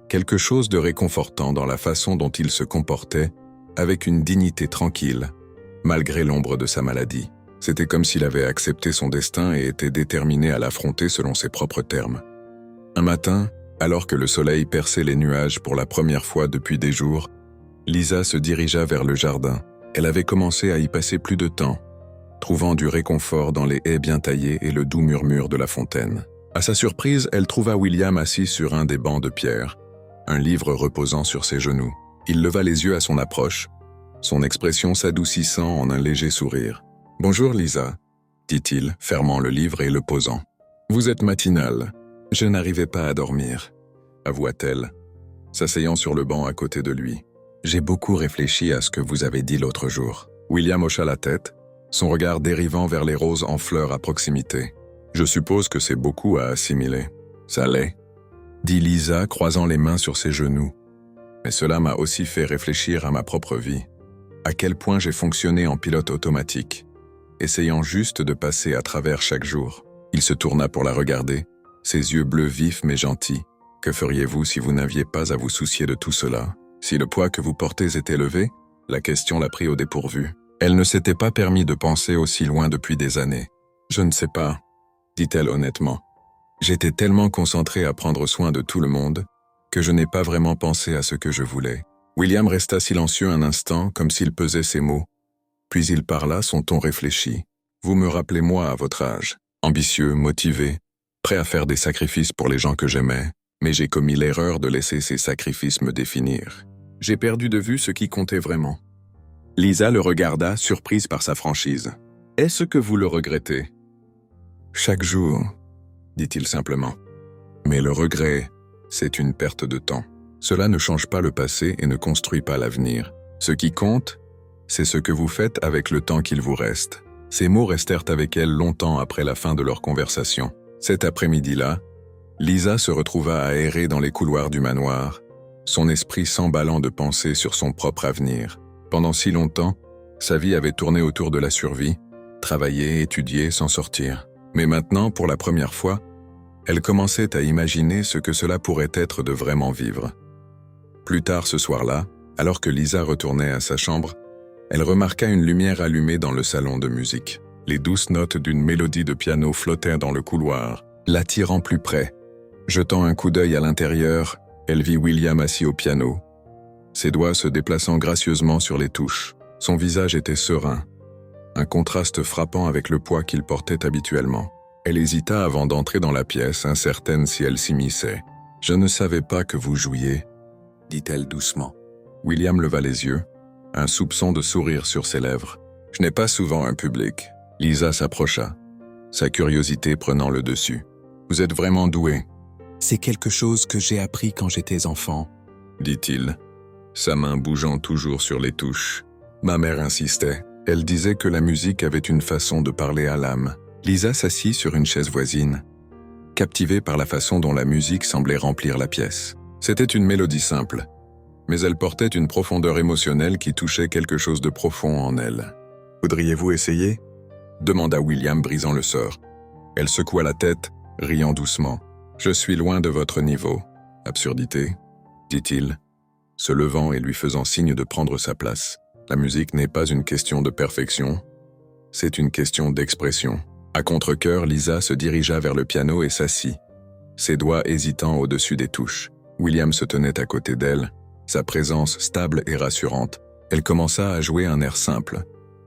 A: quelque chose de réconfortant dans la façon dont il se comportait, avec une dignité tranquille, malgré l'ombre de sa maladie. C'était comme s'il avait accepté son destin et était déterminé à l'affronter selon ses propres termes. Un matin, alors que le soleil perçait les nuages pour la première fois depuis des jours, Lisa se dirigea vers le jardin. Elle avait commencé à y passer plus de temps, trouvant du réconfort dans les haies bien taillées et le doux murmure de la fontaine. À sa surprise, elle trouva William assis sur un des bancs de pierre, un livre reposant sur ses genoux. Il leva les yeux à son approche, son expression s'adoucissant en un léger sourire. « Bonjour Lisa », dit-il, fermant le livre et le posant. « Vous êtes matinale. Je n'arrivais pas à dormir », avoua-t-elle, s'asseyant sur le banc à côté de lui. « J'ai beaucoup réfléchi à ce que vous avez dit l'autre jour. » William hocha la tête, son regard dérivant vers les roses en fleurs à proximité. « Je suppose que c'est beaucoup à assimiler. »« Ça l'est », dit Lisa, croisant les mains sur ses genoux. « Mais cela m'a aussi fait réfléchir à ma propre vie. À quel point j'ai fonctionné en pilote automatique, essayant juste de passer à travers chaque jour. » Il se tourna pour la regarder, ses yeux bleus vifs mais gentils. « Que feriez-vous si vous n'aviez pas à vous soucier de tout cela? Si le poids que vous portez est élevé ?» La question l'a pris au dépourvu. Elle ne s'était pas permis de penser aussi loin depuis des années. « Je ne sais pas, » dit-elle honnêtement. « J'étais tellement concentrée à prendre soin de tout le monde que je n'ai pas vraiment pensé à ce que je voulais. » William resta silencieux un instant, comme s'il pesait ses mots. Puis il parla, son ton réfléchi. « Vous me rappelez moi à votre âge, ambitieux, motivé, prêt à faire des sacrifices pour les gens que j'aimais, mais j'ai commis l'erreur de laisser ces sacrifices me définir. J'ai perdu de vue ce qui comptait vraiment. » Lisa le regarda, surprise par sa franchise. « Est-ce que vous le regrettez ?»« Chaque jour, » dit-il simplement. « Mais le regret, c'est une perte de temps. Cela ne change pas le passé et ne construit pas l'avenir. Ce qui compte, c'est ce que vous faites avec le temps qu'il vous reste. » Ces mots restèrent avec elle longtemps après la fin de leur conversation. Cet après-midi-là, Lisa se retrouva à errer dans les couloirs du manoir, son esprit s'emballant de pensées sur son propre avenir. Pendant si longtemps, sa vie avait tourné autour de la survie, travailler, étudier, s'en sortir. Mais maintenant, pour la première fois, elle commençait à imaginer ce que cela pourrait être de vraiment vivre. Plus tard ce soir-là, alors que Lisa retournait à sa chambre, elle remarqua une lumière allumée dans le salon de musique. Les douces notes d'une mélodie de piano flottaient dans le couloir, l'attirant plus près. Jetant un coup d'œil à l'intérieur, elle vit William assis au piano, ses doigts se déplaçant gracieusement sur les touches. Son visage était serein, un contraste frappant avec le poids qu'il portait habituellement. Elle hésita avant d'entrer dans la pièce, incertaine si elle s'immisçait. « Je ne savais pas que vous jouiez », dit-elle doucement. William leva les yeux, un soupçon de sourire sur ses lèvres. « Je n'ai pas souvent un public. » Lisa s'approcha, sa curiosité prenant le dessus. « Vous êtes vraiment doué. »« C'est quelque chose que j'ai appris quand j'étais enfant, » dit-il, sa main bougeant toujours sur les touches. Ma mère insistait. Elle disait que la musique avait une façon de parler à l'âme. Lisa s'assit sur une chaise voisine, captivée par la façon dont la musique semblait remplir la pièce. C'était une mélodie simple, mais elle portait une profondeur émotionnelle qui touchait quelque chose de profond en elle. « Voudriez-vous essayer ?» demanda William, brisant le sort. Elle secoua la tête, riant doucement. « Je suis loin de votre niveau. »« Absurdité » dit-il, se levant et lui faisant signe de prendre sa place. « La musique n'est pas une question de perfection, c'est une question d'expression. » À contre-cœur, Lisa se dirigea vers le piano et s'assit, ses doigts hésitant au-dessus des touches. William se tenait à côté d'elle, sa présence stable et rassurante. Elle commença à jouer un air simple,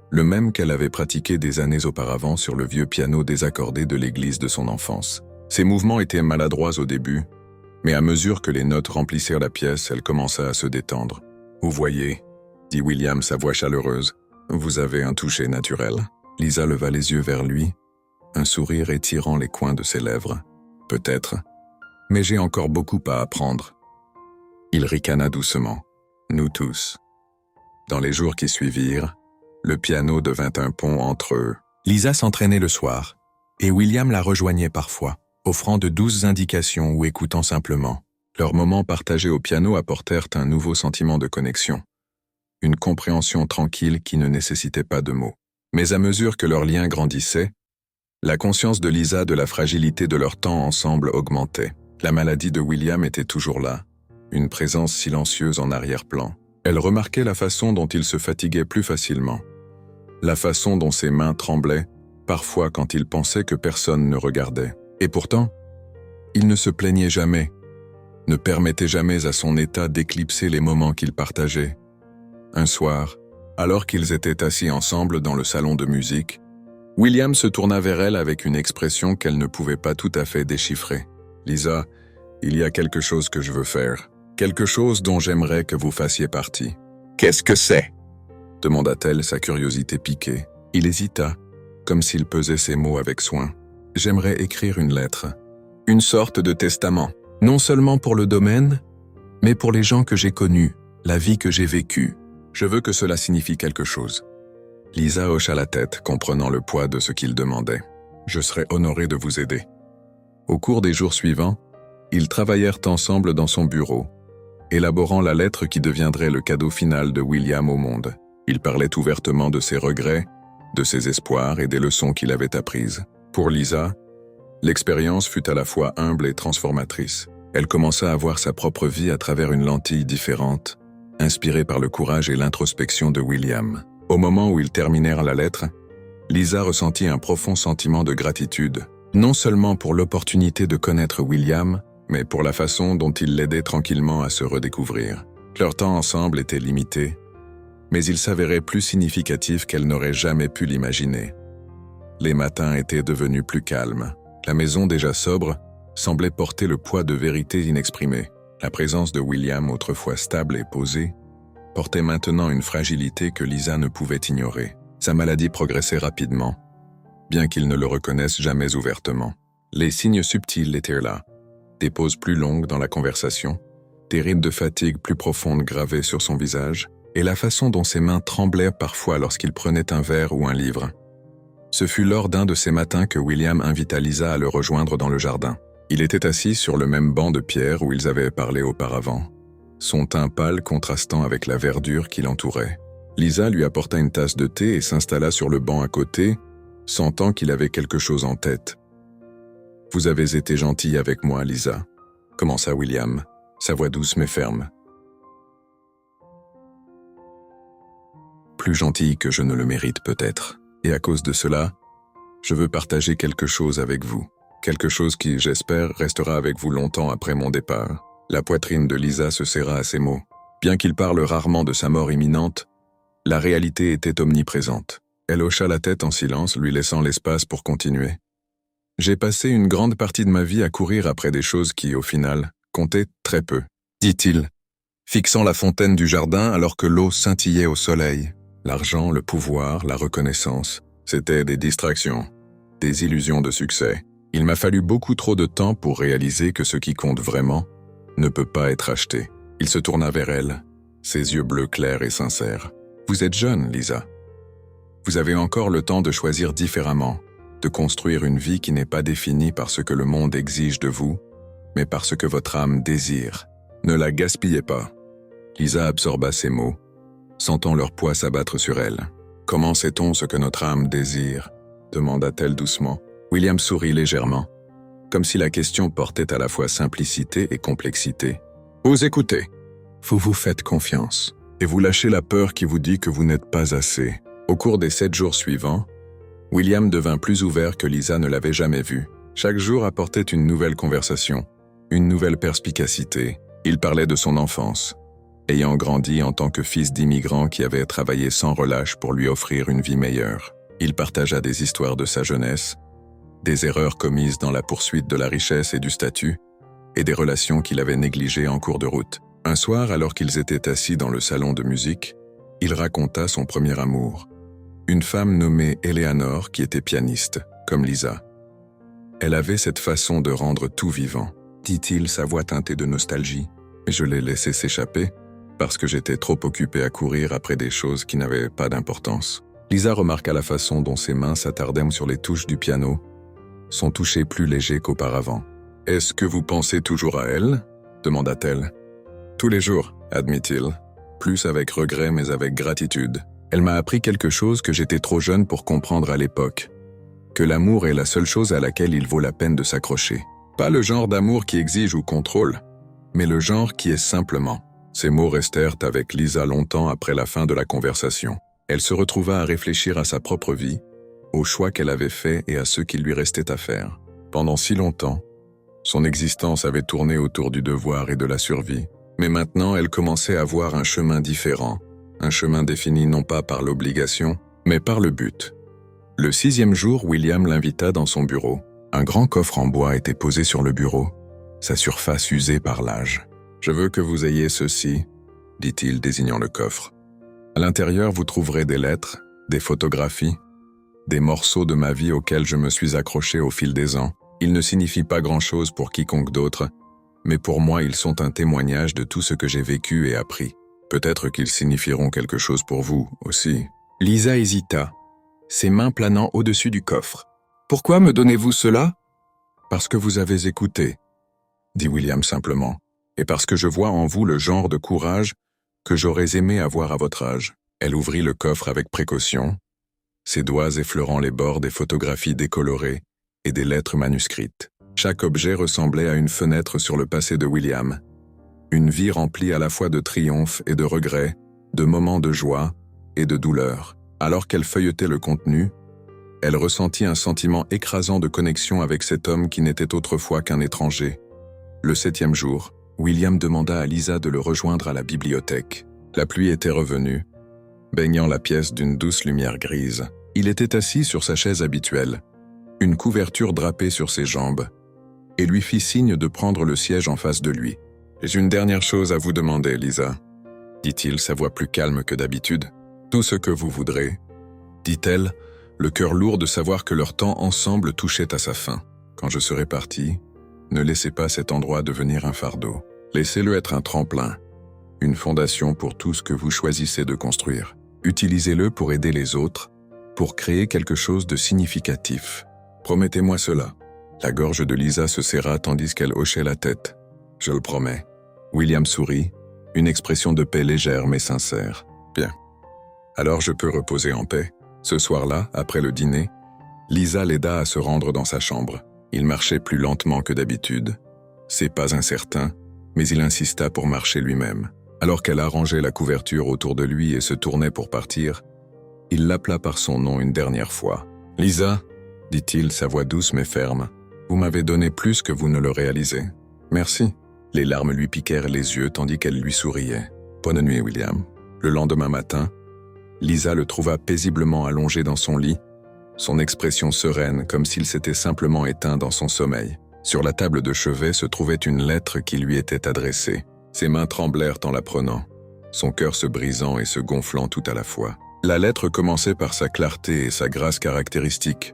A: le même qu'elle avait pratiqué des années auparavant sur le vieux piano désaccordé de l'église de son enfance. Ses mouvements étaient maladroits au début, mais à mesure que les notes remplissèrent la pièce, elle commença à se détendre. « Vous voyez, » dit William, sa voix chaleureuse, « vous avez un toucher naturel. » Lisa leva les yeux vers lui, un sourire étirant les coins de ses lèvres. « Peut-être, mais j'ai encore beaucoup à apprendre. » Il ricana doucement. Nous tous. Dans les jours qui suivirent, le piano devint un pont entre eux. Lisa s'entraînait le soir, et William la rejoignait parfois, offrant de douces indications ou écoutant simplement. Leurs moments partagés au piano apportèrent un nouveau sentiment de connexion, une compréhension tranquille qui ne nécessitait pas de mots. Mais à mesure que leur lien grandissait, la conscience de Lisa de la fragilité de leur temps ensemble augmentait. La maladie de William était toujours là, une présence silencieuse en arrière-plan. Elle remarquait la façon dont il se fatiguait plus facilement, la façon dont ses mains tremblaient, parfois quand il pensait que personne ne regardait. Et pourtant, il ne se plaignait jamais, ne permettait jamais à son état d'éclipser les moments qu'ils partageaient. Un soir, alors qu'ils étaient assis ensemble dans le salon de musique, William se tourna vers elle avec une expression qu'elle ne pouvait pas tout à fait déchiffrer. « Lisa, il y a quelque chose que je veux faire. Quelque chose dont j'aimerais que vous fassiez partie. »«
C: Qu'est-ce que c'est ?»
A: demanda-t-elle, sa curiosité piquée. Il hésita, comme s'il pesait ses mots avec soin. « J'aimerais écrire une lettre. Une sorte de testament. Non seulement pour le domaine, mais pour les gens que j'ai connus, la vie que j'ai vécue. Je veux que cela signifie quelque chose. » Lisa hocha la tête, comprenant le poids de ce qu'il demandait. « Je serais honoré de vous aider. » Au cours des jours suivants, ils travaillèrent ensemble dans son bureau, élaborant la lettre qui deviendrait le cadeau final de William au monde. Il parlait ouvertement de ses regrets, de ses espoirs et des leçons qu'il avait apprises. Pour Lisa, l'expérience fut à la fois humble et transformatrice. Elle commença à voir sa propre vie à travers une lentille différente, inspirée par le courage et l'introspection de William. Au moment où ils terminèrent la lettre, Lisa ressentit un profond sentiment de gratitude, non seulement pour l'opportunité de connaître William, mais pour la façon dont il l'aidait tranquillement à se redécouvrir. Leur temps ensemble était limité, mais il s'avérait plus significatif qu'elle n'aurait jamais pu l'imaginer. Les matins étaient devenus plus calmes. La maison déjà sobre semblait porter le poids de vérités inexprimées. La présence de William, autrefois stable et posé, portait maintenant une fragilité que Lisa ne pouvait ignorer. Sa maladie progressait rapidement, bien qu'il ne le reconnaisse jamais ouvertement. Les signes subtils étaient là. Des pauses plus longues dans la conversation, des rides de fatigue plus profondes gravées sur son visage, et la façon dont ses mains tremblaient parfois lorsqu'il prenait un verre ou un livre. Ce fut lors d'un de ces matins que William invita Lisa à le rejoindre dans le jardin. Il était assis sur le même banc de pierre où ils avaient parlé auparavant, son teint pâle contrastant avec la verdure qui l'entourait. Lisa lui apporta une tasse de thé et s'installa sur le banc à côté, sentant qu'il avait quelque chose en tête. « Vous avez été gentille avec moi, Lisa », commença William, sa voix douce mais ferme. « Plus gentille que je ne le mérite peut-être. Et à cause de cela, je veux partager quelque chose avec vous. Quelque chose qui, j'espère, restera avec vous longtemps après mon départ. » La poitrine de Lisa se serra à ces mots. Bien qu'il parle rarement de sa mort imminente, la réalité était omniprésente. Elle hocha la tête en silence, lui laissant l'espace pour continuer. « J'ai passé une grande partie de ma vie à courir après des choses qui, au final, comptaient très peu, » dit-il, fixant la fontaine du jardin alors que l'eau scintillait au soleil. L'argent, le pouvoir, la reconnaissance, c'étaient des distractions, des illusions de succès. Il m'a fallu beaucoup trop de temps pour réaliser que ce qui compte vraiment ne peut pas être acheté. Il se tourna vers elle, ses yeux bleus clairs et sincères. « Vous êtes jeune, Lisa. Vous avez encore le temps de choisir différemment, de construire une vie qui n'est pas définie par ce que le monde exige de vous, mais par ce que votre âme désire. Ne la gaspillez pas. » Lisa absorba ces mots, sentant leur poids s'abattre sur elle. « Comment sait-on ce que notre âme désire ?» demanda-t-elle doucement. William sourit légèrement, comme si la question portait à la fois simplicité et complexité. « Vous écoutez. Vous vous faites confiance, et vous lâchez la peur qui vous dit que vous n'êtes pas assez. » Au cours des 7 jours suivants, William devint plus ouvert que Lisa ne l'avait jamais vu. Chaque jour apportait une nouvelle conversation, une nouvelle perspicacité. Il parlait de son enfance, ayant grandi en tant que fils d'immigrants qui avaient travaillé sans relâche pour lui offrir une vie meilleure. Il partagea des histoires de sa jeunesse, des erreurs commises dans la poursuite de la richesse et du statut, et des relations qu'il avait négligées en cours de route. Un soir, alors qu'ils étaient assis dans le salon de musique, il raconta son premier amour. Une femme nommée Eleanor qui était pianiste, comme Lisa. Elle avait cette façon de rendre tout vivant, dit-il, sa voix teintée de nostalgie. Mais je l'ai laissé s'échapper parce que j'étais trop occupé à courir après des choses qui n'avaient pas d'importance. Lisa remarqua la façon dont ses mains s'attardaient sur les touches du piano, son toucher plus léger qu'auparavant. « Est-ce que vous pensez toujours à elle ?» demanda-t-elle. « Tous les jours, admit-il, plus avec regret mais avec gratitude. Elle m'a appris quelque chose que j'étais trop jeune pour comprendre à l'époque, que l'amour est la seule chose à laquelle il vaut la peine de s'accrocher. Pas le genre d'amour qui exige ou contrôle, mais le genre qui est simplement. » Ces mots restèrent avec Lisa longtemps après la fin de la conversation. Elle se retrouva à réfléchir à sa propre vie, aux choix qu'elle avait faits et à ceux qu'il lui restait à faire. Pendant si longtemps, son existence avait tourné autour du devoir et de la survie, mais maintenant elle commençait à voir un chemin différent, un chemin défini non pas par l'obligation, mais par le but. Le 6e jour, William l'invita dans son bureau. Un grand coffre en bois était posé sur le bureau, sa surface usée par l'âge. « Je veux que vous ayez ceci, » dit-il, désignant le coffre. « À l'intérieur, vous trouverez des lettres, des photographies, des morceaux de ma vie auxquels je me suis accroché au fil des ans. Ils ne signifient pas grand-chose pour quiconque d'autre, mais pour moi, ils sont un témoignage de tout ce que j'ai vécu et appris. Peut-être qu'ils signifieront quelque chose pour vous aussi. »
B: Lisa hésita, ses mains planant au-dessus du coffre. « Pourquoi me donnez-vous cela ?»«
A: Parce que vous avez écouté, » dit William simplement, « et parce que je vois en vous le genre de courage que j'aurais aimé avoir à votre âge. » Elle ouvrit le coffre avec précaution, ses doigts effleurant les bords des photographies décolorées et des lettres manuscrites. Chaque objet ressemblait à une fenêtre sur le passé de William. Une vie remplie à la fois de triomphe et de regrets, de moments de joie et de douleur. Alors qu'elle feuilletait le contenu, elle ressentit un sentiment écrasant de connexion avec cet homme qui n'était autrefois qu'un étranger. Le 7e jour, William demanda à Lisa de le rejoindre à la bibliothèque. La pluie était revenue, baignant la pièce d'une douce lumière grise. Il était assis sur sa chaise habituelle, une couverture drapée sur ses jambes, et lui fit signe de prendre le siège en face de lui. « J'ai une dernière chose à vous demander, Lisa, » dit-il, sa voix plus calme que d'habitude. « Tout ce que vous voudrez, » dit-elle, le cœur lourd de savoir que leur temps ensemble touchait à sa fin. « Quand je serai parti, ne laissez pas cet endroit devenir un fardeau. Laissez-le être un tremplin, une fondation pour tout ce que vous choisissez de construire. Utilisez-le pour aider les autres, pour créer quelque chose de significatif. Promettez-moi cela. » La gorge de Lisa se serra tandis qu'elle hochait la tête. « Je le promets. » William sourit, une expression de paix légère mais sincère. « Bien. Alors je peux reposer en paix. » Ce soir-là, après le dîner, Lisa l'aida à se rendre dans sa chambre. Il marchait plus lentement que d'habitude. Ses pas incertains, mais il insista pour marcher lui-même. Alors qu'elle arrangeait la couverture autour de lui et se tournait pour partir, il l'appela par son nom une dernière fois. « Lisa, » dit-il, sa voix douce mais ferme, « vous m'avez donné plus que vous ne le réalisez. Merci. » Les larmes lui piquèrent les yeux tandis qu'elle lui souriait. « Bonne nuit, William. » Le lendemain matin, Lisa le trouva paisiblement allongé dans son lit, son expression sereine comme s'il s'était simplement éteint dans son sommeil. Sur la table de chevet se trouvait une lettre qui lui était adressée. Ses mains tremblèrent en la prenant, son cœur se brisant et se gonflant tout à la fois. La lettre commençait par sa clarté et sa grâce caractéristiques,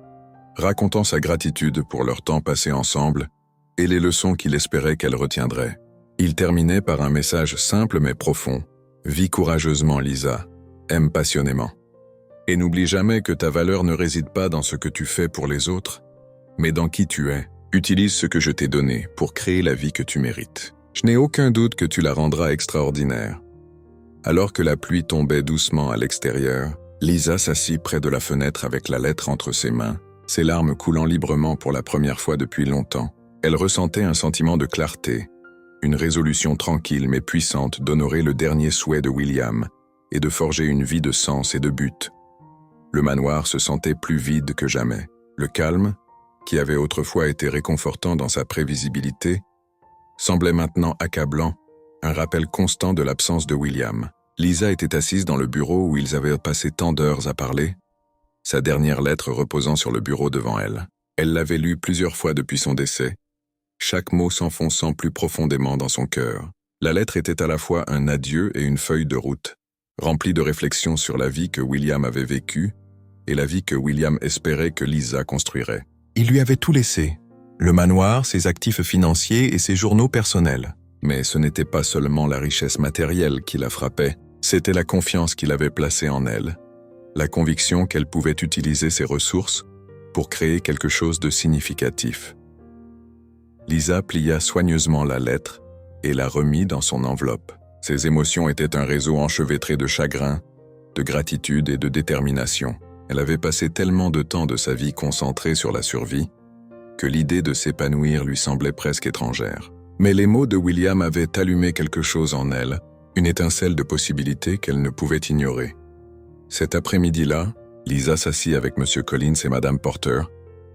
A: racontant sa gratitude pour leur temps passé ensemble et les leçons qu'il espérait qu'elle retiendrait. Il terminait par un message simple mais profond. « Vis courageusement, Lisa. Aime passionnément. Et n'oublie jamais que ta valeur ne réside pas dans ce que tu fais pour les autres, mais dans qui tu es. Utilise ce que je t'ai donné pour créer la vie que tu mérites. Je n'ai aucun doute que tu la rendras extraordinaire. » Alors que la pluie tombait doucement à l'extérieur, Lisa s'assit près de la fenêtre avec la lettre entre ses mains, ses larmes coulant librement pour la première fois depuis longtemps. Elle ressentait un sentiment de clarté, une résolution tranquille mais puissante d'honorer le dernier souhait de William et de forger une vie de sens et de but. Le manoir se sentait plus vide que jamais. Le calme, qui avait autrefois été réconfortant dans sa prévisibilité, semblait maintenant accablant, un rappel constant de l'absence de William. Lisa était assise dans le bureau où ils avaient passé tant d'heures à parler, sa dernière lettre reposant sur le bureau devant elle. Elle l'avait lue plusieurs fois depuis son décès, chaque mot s'enfonçant plus profondément dans son cœur. La lettre était à la fois un adieu et une feuille de route, remplie de réflexions sur la vie que William avait vécue et la vie que William espérait que Lisa construirait. Il lui avait tout laissé, le manoir, ses actifs financiers et ses journaux personnels. Mais ce n'était pas seulement la richesse matérielle qui la frappait, c'était la confiance qu'il avait placée en elle, la conviction qu'elle pouvait utiliser ses ressources pour créer quelque chose de significatif. Lisa plia soigneusement la lettre et la remit dans son enveloppe. Ses émotions étaient un réseau enchevêtré de chagrin, de gratitude et de détermination. Elle avait passé tellement de temps de sa vie concentrée sur la survie que l'idée de s'épanouir lui semblait presque étrangère. Mais les mots de William avaient allumé quelque chose en elle, une étincelle de possibilités qu'elle ne pouvait ignorer. Cet après-midi-là, Lisa s'assit avec M. Collins et Mme Porter,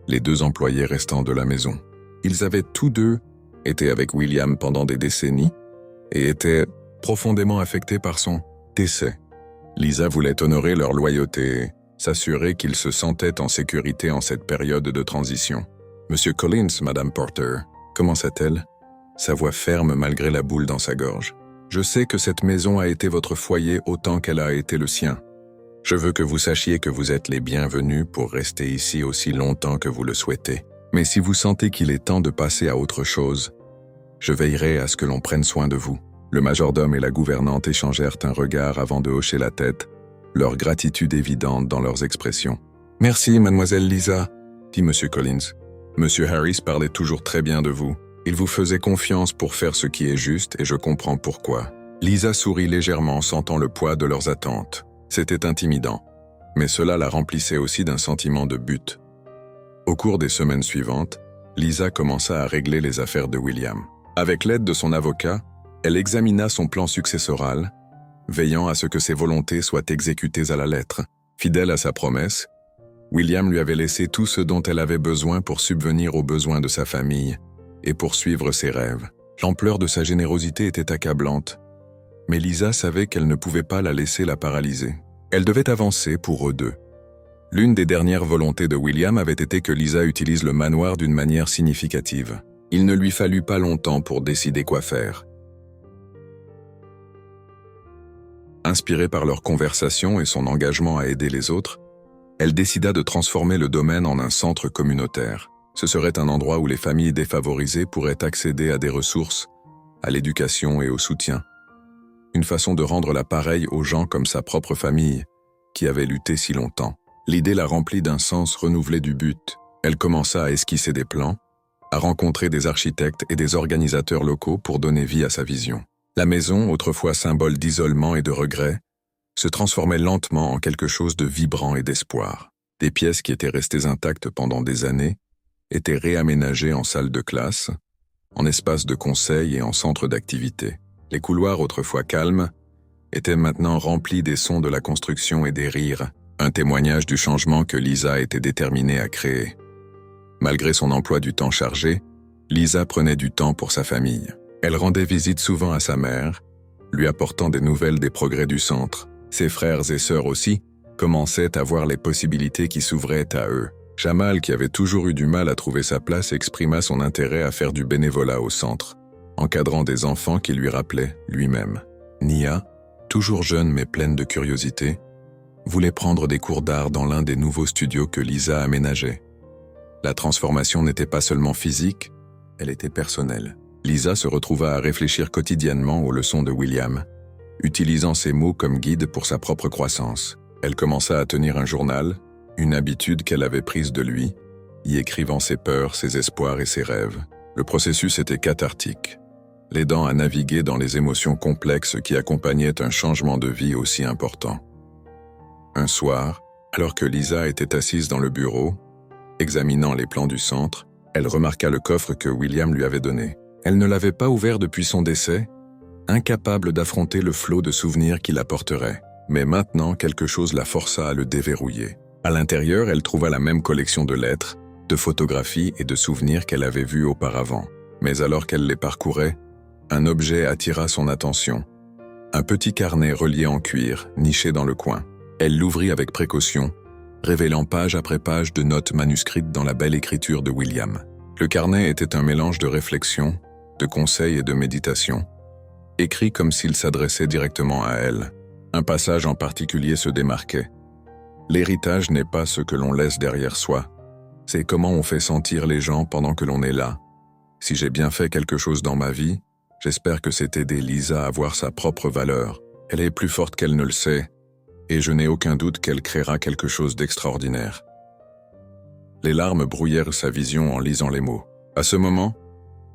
A: les deux employés restants de la maison. Ils avaient tous deux été avec William pendant des décennies et étaient profondément affectés par son décès. Lisa voulait honorer leur loyauté s'assurer qu'il se sentait en sécurité en cette période de transition. « Monsieur Collins, Madame Porter, commença-t-elle, sa voix ferme malgré la boule dans sa gorge. Je sais que cette maison a été votre foyer autant qu'elle a été le sien. Je veux que vous sachiez que vous êtes les bienvenus pour rester ici aussi longtemps que vous le souhaitez. Mais si vous sentez qu'il est temps de passer à autre chose, je veillerai à ce que l'on prenne soin de vous. » Le majordome et la gouvernante échangèrent un regard avant de hocher la tête, leur gratitude évidente dans leurs expressions. « Merci, mademoiselle Lisa, » dit M. Collins. « Monsieur Harris parlait toujours très bien de vous. Il vous faisait confiance pour faire ce qui est juste et je comprends pourquoi. » Lisa sourit légèrement, sentant le poids de leurs attentes. C'était intimidant, mais cela la remplissait aussi d'un sentiment de but. Au cours des semaines suivantes, Lisa commença à régler les affaires de William. Avec l'aide de son avocat, elle examina son plan successoral, veillant à ce que ses volontés soient exécutées à la lettre. Fidèle à sa promesse, William lui avait laissé tout ce dont elle avait besoin pour subvenir aux besoins de sa famille et poursuivre ses rêves. L'ampleur de sa générosité était accablante, mais Lisa savait qu'elle ne pouvait pas la laisser la paralyser. Elle devait avancer pour eux deux. L'une des dernières volontés de William avait été que Lisa utilise le manoir d'une manière significative. Il ne lui fallut pas longtemps pour décider quoi faire. Inspirée par leur conversation et son engagement à aider les autres, elle décida de transformer le domaine en un centre communautaire. Ce serait un endroit où les familles défavorisées pourraient accéder à des ressources, à l'éducation et au soutien. Une façon de rendre la pareille aux gens comme sa propre famille, qui avait lutté si longtemps. L'idée la remplit d'un sens renouvelé du but. Elle commença à esquisser des plans, à rencontrer des architectes et des organisateurs locaux pour donner vie à sa vision. La maison, autrefois symbole d'isolement et de regret, se transformait lentement en quelque chose de vibrant et d'espoir. Des pièces qui étaient restées intactes pendant des années étaient réaménagées en salles de classe, en espaces de conseil et en centres d'activité. Les couloirs autrefois calmes étaient maintenant remplis des sons de la construction et des rires, un témoignage du changement que Lisa était déterminée à créer. Malgré son emploi du temps chargé, Lisa prenait du temps pour sa famille. Elle rendait visite souvent à sa mère, lui apportant des nouvelles des progrès du centre. Ses frères et sœurs aussi commençaient à voir les possibilités qui s'ouvraient à eux. Jamal, qui avait toujours eu du mal à trouver sa place, exprima son intérêt à faire du bénévolat au centre, encadrant des enfants qui lui rappelaient lui-même. Nia, toujours jeune mais pleine de curiosité, voulait prendre des cours d'art dans l'un des nouveaux studios que Lisa aménageait. La transformation n'était pas seulement physique, elle était personnelle. Lisa se retrouva à réfléchir quotidiennement aux leçons de William, utilisant ces mots comme guide pour sa propre croissance. Elle commença à tenir un journal, une habitude qu'elle avait prise de lui, y écrivant ses peurs, ses espoirs et ses rêves. Le processus était cathartique, l'aidant à naviguer dans les émotions complexes qui accompagnaient un changement de vie aussi important. Un soir, alors que Lisa était assise dans le bureau, examinant les plans du centre, elle remarqua le coffre que William lui avait donné. Elle ne l'avait pas ouvert depuis son décès, incapable d'affronter le flot de souvenirs qu'il apporterait. Mais maintenant, quelque chose la força à le déverrouiller. À l'intérieur, elle trouva la même collection de lettres, de photographies et de souvenirs qu'elle avait vus auparavant. Mais alors qu'elle les parcourait, un objet attira son attention. Un petit carnet relié en cuir, niché dans le coin. Elle l'ouvrit avec précaution, révélant page après page de notes manuscrites dans la belle écriture de William. Le carnet était un mélange de réflexions, de conseils et de méditations, écrit comme s'il s'adressait directement à elle. Un passage en particulier se démarquait. L'héritage n'est pas ce que l'on laisse derrière soi, c'est comment on fait sentir les gens pendant que l'on est là. Si j'ai bien fait quelque chose dans ma vie, j'espère que c'est aider Lisa à voir sa propre valeur. Elle est plus forte qu'elle ne le sait, et je n'ai aucun doute qu'elle créera quelque chose d'extraordinaire. Les larmes brouillèrent sa vision en lisant les mots. À ce moment,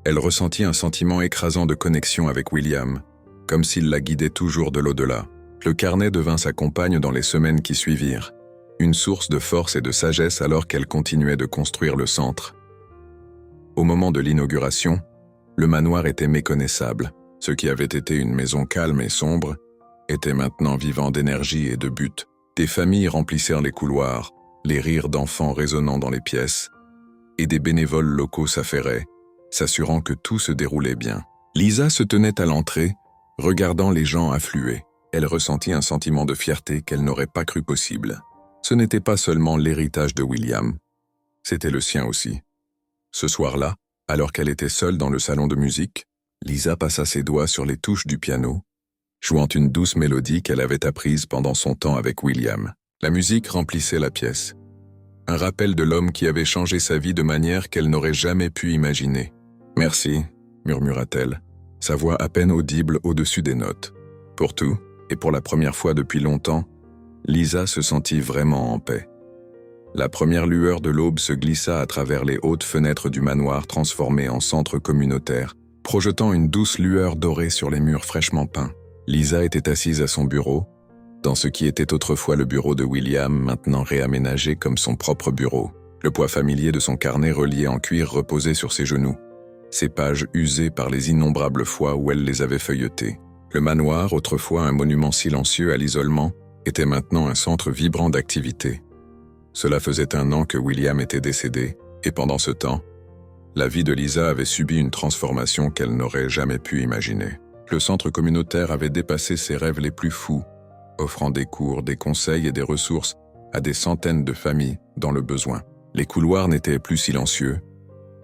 A: elle ressentit un sentiment écrasant de connexion avec William, comme s'il la guidait toujours de l'au-delà. Le carnet devint sa compagne dans les semaines qui suivirent, une source de force et de sagesse alors qu'elle continuait de construire le centre. Au moment de l'inauguration, le manoir était méconnaissable. Ce qui avait été une maison calme et sombre était maintenant vivant d'énergie et de but. Des familles remplissèrent les couloirs, les rires d'enfants résonnant dans les pièces, et des bénévoles locaux s'affairaient, s'assurant que tout se déroulait bien. Lisa se tenait à l'entrée, regardant les gens affluer. Elle ressentit un sentiment de fierté qu'elle n'aurait pas cru possible. Ce n'était pas seulement l'héritage de William, c'était le sien aussi. Ce soir-là, alors qu'elle était seule dans le salon de musique, Lisa passa ses doigts sur les touches du piano, jouant une douce mélodie qu'elle avait apprise pendant son temps avec William. La musique remplissait la pièce. Un rappel de l'homme qui avait changé sa vie de manière qu'elle n'aurait jamais pu imaginer. « Merci », murmura-t-elle, sa voix à peine audible au-dessus des notes. Pour tout, et pour la première fois depuis longtemps, Lisa se sentit vraiment en paix. La première lueur de l'aube se glissa à travers les hautes fenêtres du manoir transformé en centre communautaire, projetant une douce lueur dorée sur les murs fraîchement peints. Lisa était assise à son bureau, dans ce qui était autrefois le bureau de William, maintenant réaménagé comme son propre bureau. Le poids familier de son carnet relié en cuir reposait sur ses genoux, ses pages usées par les innombrables fois où elle les avait feuilletées. Le manoir, autrefois un monument silencieux à l'isolement, était maintenant un centre vibrant d'activité. Cela faisait 1 an que William était décédé, et pendant ce temps, la vie de Lisa avait subi une transformation qu'elle n'aurait jamais pu imaginer. Le centre communautaire avait dépassé ses rêves les plus fous, offrant des cours, des conseils et des ressources à des centaines de familles dans le besoin. Les couloirs n'étaient plus silencieux,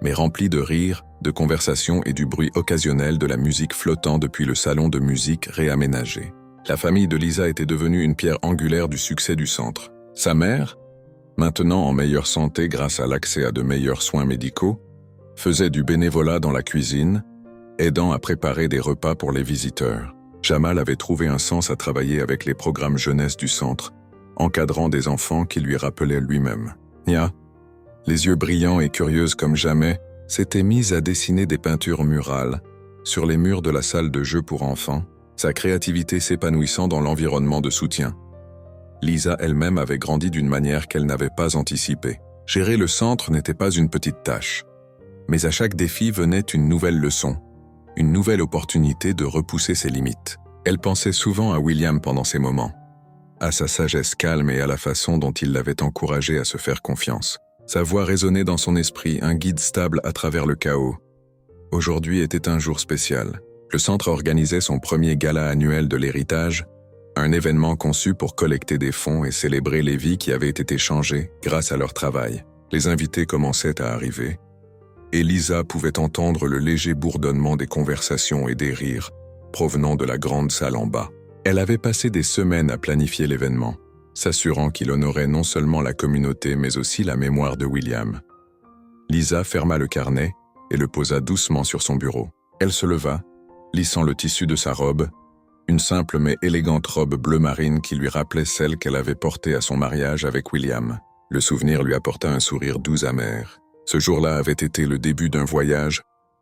A: mais remplis de rires, de conversations et du bruit occasionnel de la musique flottant depuis le salon de musique réaménagé. La famille de Lisa était devenue une pierre angulaire du succès du centre. Sa mère, maintenant en meilleure santé grâce à l'accès à de meilleurs soins médicaux, faisait du bénévolat dans la cuisine, aidant à préparer des repas pour les visiteurs. Jamal avait trouvé un sens à travailler avec les programmes jeunesse du centre, encadrant des enfants qui lui rappelaient lui-même. Nia, les yeux brillants et curieuse comme jamais, s'était mise à dessiner des peintures murales sur les murs de la salle de jeu pour enfants, sa créativité s'épanouissant dans l'environnement de soutien. Lisa elle-même avait grandi d'une manière qu'elle n'avait pas anticipée. Gérer le centre n'était pas une petite tâche, mais à chaque défi venait une nouvelle leçon, une nouvelle opportunité de repousser ses limites. Elle pensait souvent à William pendant ces moments, à sa sagesse calme et à la façon dont il l'avait encouragée à se faire confiance. Sa voix résonnait dans son esprit, un guide stable à travers le chaos. Aujourd'hui était un jour spécial. Le centre organisait son premier gala annuel de l'héritage, un événement conçu pour collecter des fonds et célébrer les vies qui avaient été changées grâce à leur travail. Les invités commençaient à arriver, et Lisa pouvait entendre le léger bourdonnement des conversations et des rires provenant de la grande salle en bas. Elle avait passé des semaines à planifier l'événement, s'assurant qu'il honorait non seulement la communauté mais aussi la mémoire de William. Lisa ferma le carnet et le posa doucement sur son bureau. Elle se leva, lissant le tissu de sa robe, une simple mais élégante robe bleu marine qui lui rappelait celle qu'elle avait portée à son mariage avec William. Le souvenir lui apporta un sourire doux amer. Ce jour-là avait été le début d'un voyage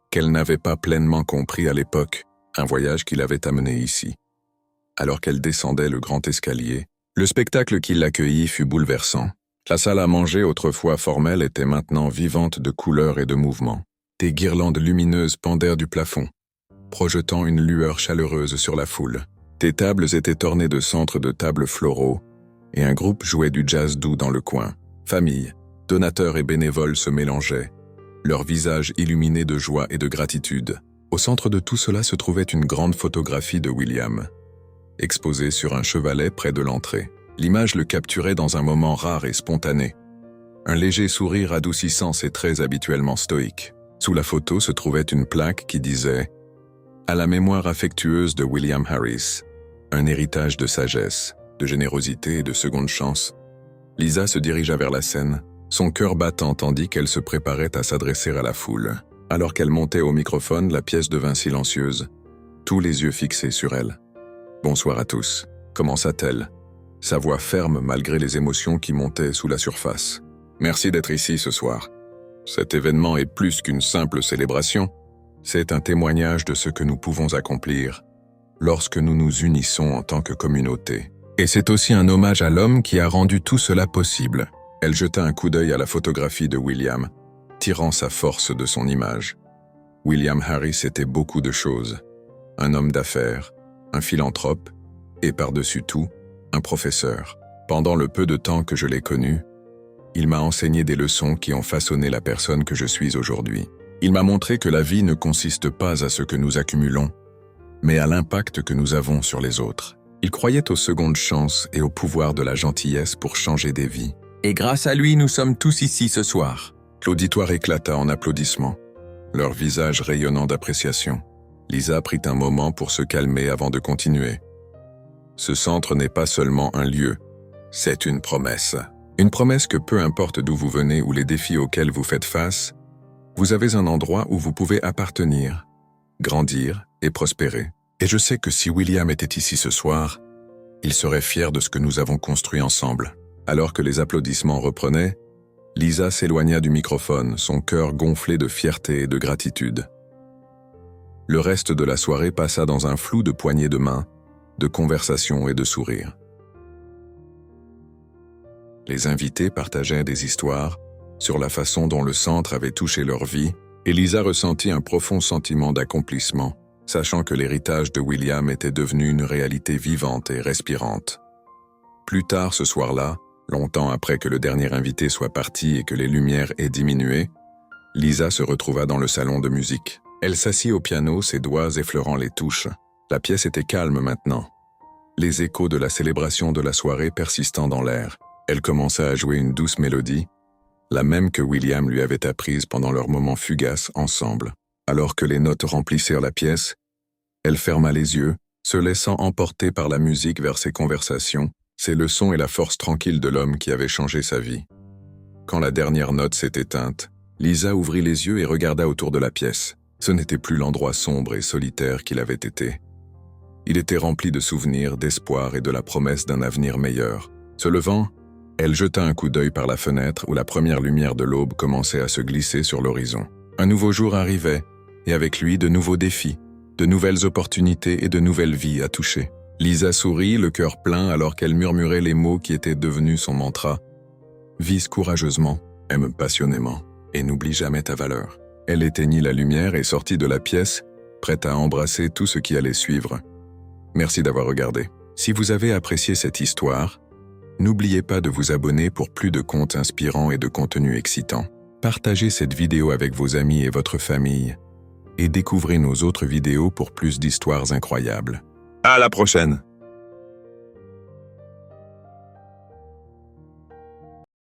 A: qu'elle n'avait pas pleinement compris à l'époque, un voyage qui l'avait amenée ici. Alors qu'elle descendait le grand escalier, le spectacle qui l'accueillit fut bouleversant. La salle à manger, autrefois formelle, était maintenant vivante de couleurs et de mouvements. Des guirlandes lumineuses pendèrent du plafond, projetant une lueur chaleureuse sur la foule. Des tables étaient ornées de centres de tables floraux, et un groupe jouait du jazz doux dans le coin. Familles, donateurs et bénévoles se mélangeaient, leurs visages illuminés de joie et de gratitude. Au centre de tout cela se trouvait une grande photographie de William, exposée sur un chevalet près de l'entrée. L'image le capturait dans un moment rare et spontané, un léger sourire adoucissant ses traits habituellement stoïques. Sous la photo se trouvait une plaque qui disait « À la mémoire affectueuse de William Harris, un héritage de sagesse, de générosité et de seconde chance. » Lisa se dirigea vers la scène, son cœur battant tandis qu'elle se préparait à s'adresser à la foule. Alors qu'elle montait au microphone, la pièce devint silencieuse, tous les yeux fixés sur elle. « Bonsoir à tous », commença-t-elle, sa voix ferme malgré les émotions qui montaient sous la surface. « Merci d'être ici ce soir. Cet événement est plus qu'une simple célébration. C'est un témoignage de ce que nous pouvons accomplir lorsque nous nous unissons en tant que communauté. Et c'est aussi un hommage à l'homme qui a rendu tout cela possible. » Elle jeta un coup d'œil à la photographie de William, tirant sa force de son image. William Harris était beaucoup de choses. Un homme d'affaires, un philanthrope, et par-dessus tout, un professeur. Pendant le peu de temps que je l'ai connu, il m'a enseigné des leçons qui ont façonné la personne que je suis aujourd'hui. Il m'a montré que la vie ne consiste pas à ce que nous accumulons, mais à l'impact que nous avons sur les autres. Il croyait aux secondes chances et au pouvoir de la gentillesse pour changer des vies.
B: Et grâce à lui, nous sommes tous ici ce soir.
A: L'auditoire éclata en applaudissements, leur visage rayonnant d'appréciation. Lisa prit un moment pour se calmer avant de continuer. Ce centre n'est pas seulement un lieu, c'est une promesse. Une promesse que peu importe d'où vous venez ou les défis auxquels vous faites face, vous avez un endroit où vous pouvez appartenir, grandir et prospérer. Et je sais que si William était ici ce soir, il serait fier de ce que nous avons construit ensemble. Alors que les applaudissements reprenaient, Lisa s'éloigna du microphone, son cœur gonflé de fierté et de gratitude. Le reste de la soirée passa dans un flou de poignées de main, de conversations et de sourires. Les invités partageaient des histoires sur la façon dont le centre avait touché leur vie, et Lisa ressentit un profond sentiment d'accomplissement, sachant que l'héritage de William était devenu une réalité vivante et respirante. Plus tard ce soir-là, longtemps après que le dernier invité soit parti et que les lumières aient diminué, Lisa se retrouva dans le salon de musique. Elle s'assit au piano, ses doigts effleurant les touches. La pièce était calme maintenant, les échos de la célébration de la soirée persistant dans l'air. Elle commença à jouer une douce mélodie, la même que William lui avait apprise pendant leurs moments fugaces ensemble. Alors que les notes remplissèrent la pièce, elle ferma les yeux, se laissant emporter par la musique vers ses conversations, ses leçons et la force tranquille de l'homme qui avait changé sa vie. Quand la dernière note s'est éteinte, Lisa ouvrit les yeux et regarda autour de la pièce. Ce n'était plus l'endroit sombre et solitaire qu'il avait été. Il était rempli de souvenirs, d'espoir et de la promesse d'un avenir meilleur. Se levant, elle jeta un coup d'œil par la fenêtre où la première lumière de l'aube commençait à se glisser sur l'horizon. Un nouveau jour arrivait, et avec lui de nouveaux défis, de nouvelles opportunités et de nouvelles vies à toucher. Lisa sourit, le cœur plein, alors qu'elle murmurait les mots qui étaient devenus son mantra. « Vise courageusement, aime passionnément, et n'oublie jamais ta valeur. » Elle éteignit la lumière et sortit de la pièce, prête à embrasser tout ce qui allait suivre. Merci d'avoir regardé. Si vous avez apprécié cette histoire, n'oubliez pas de vous abonner pour plus de contes inspirants et de contenus excitants. Partagez cette vidéo avec vos amis et votre famille, et découvrez nos autres vidéos pour plus d'histoires incroyables. À la prochaine!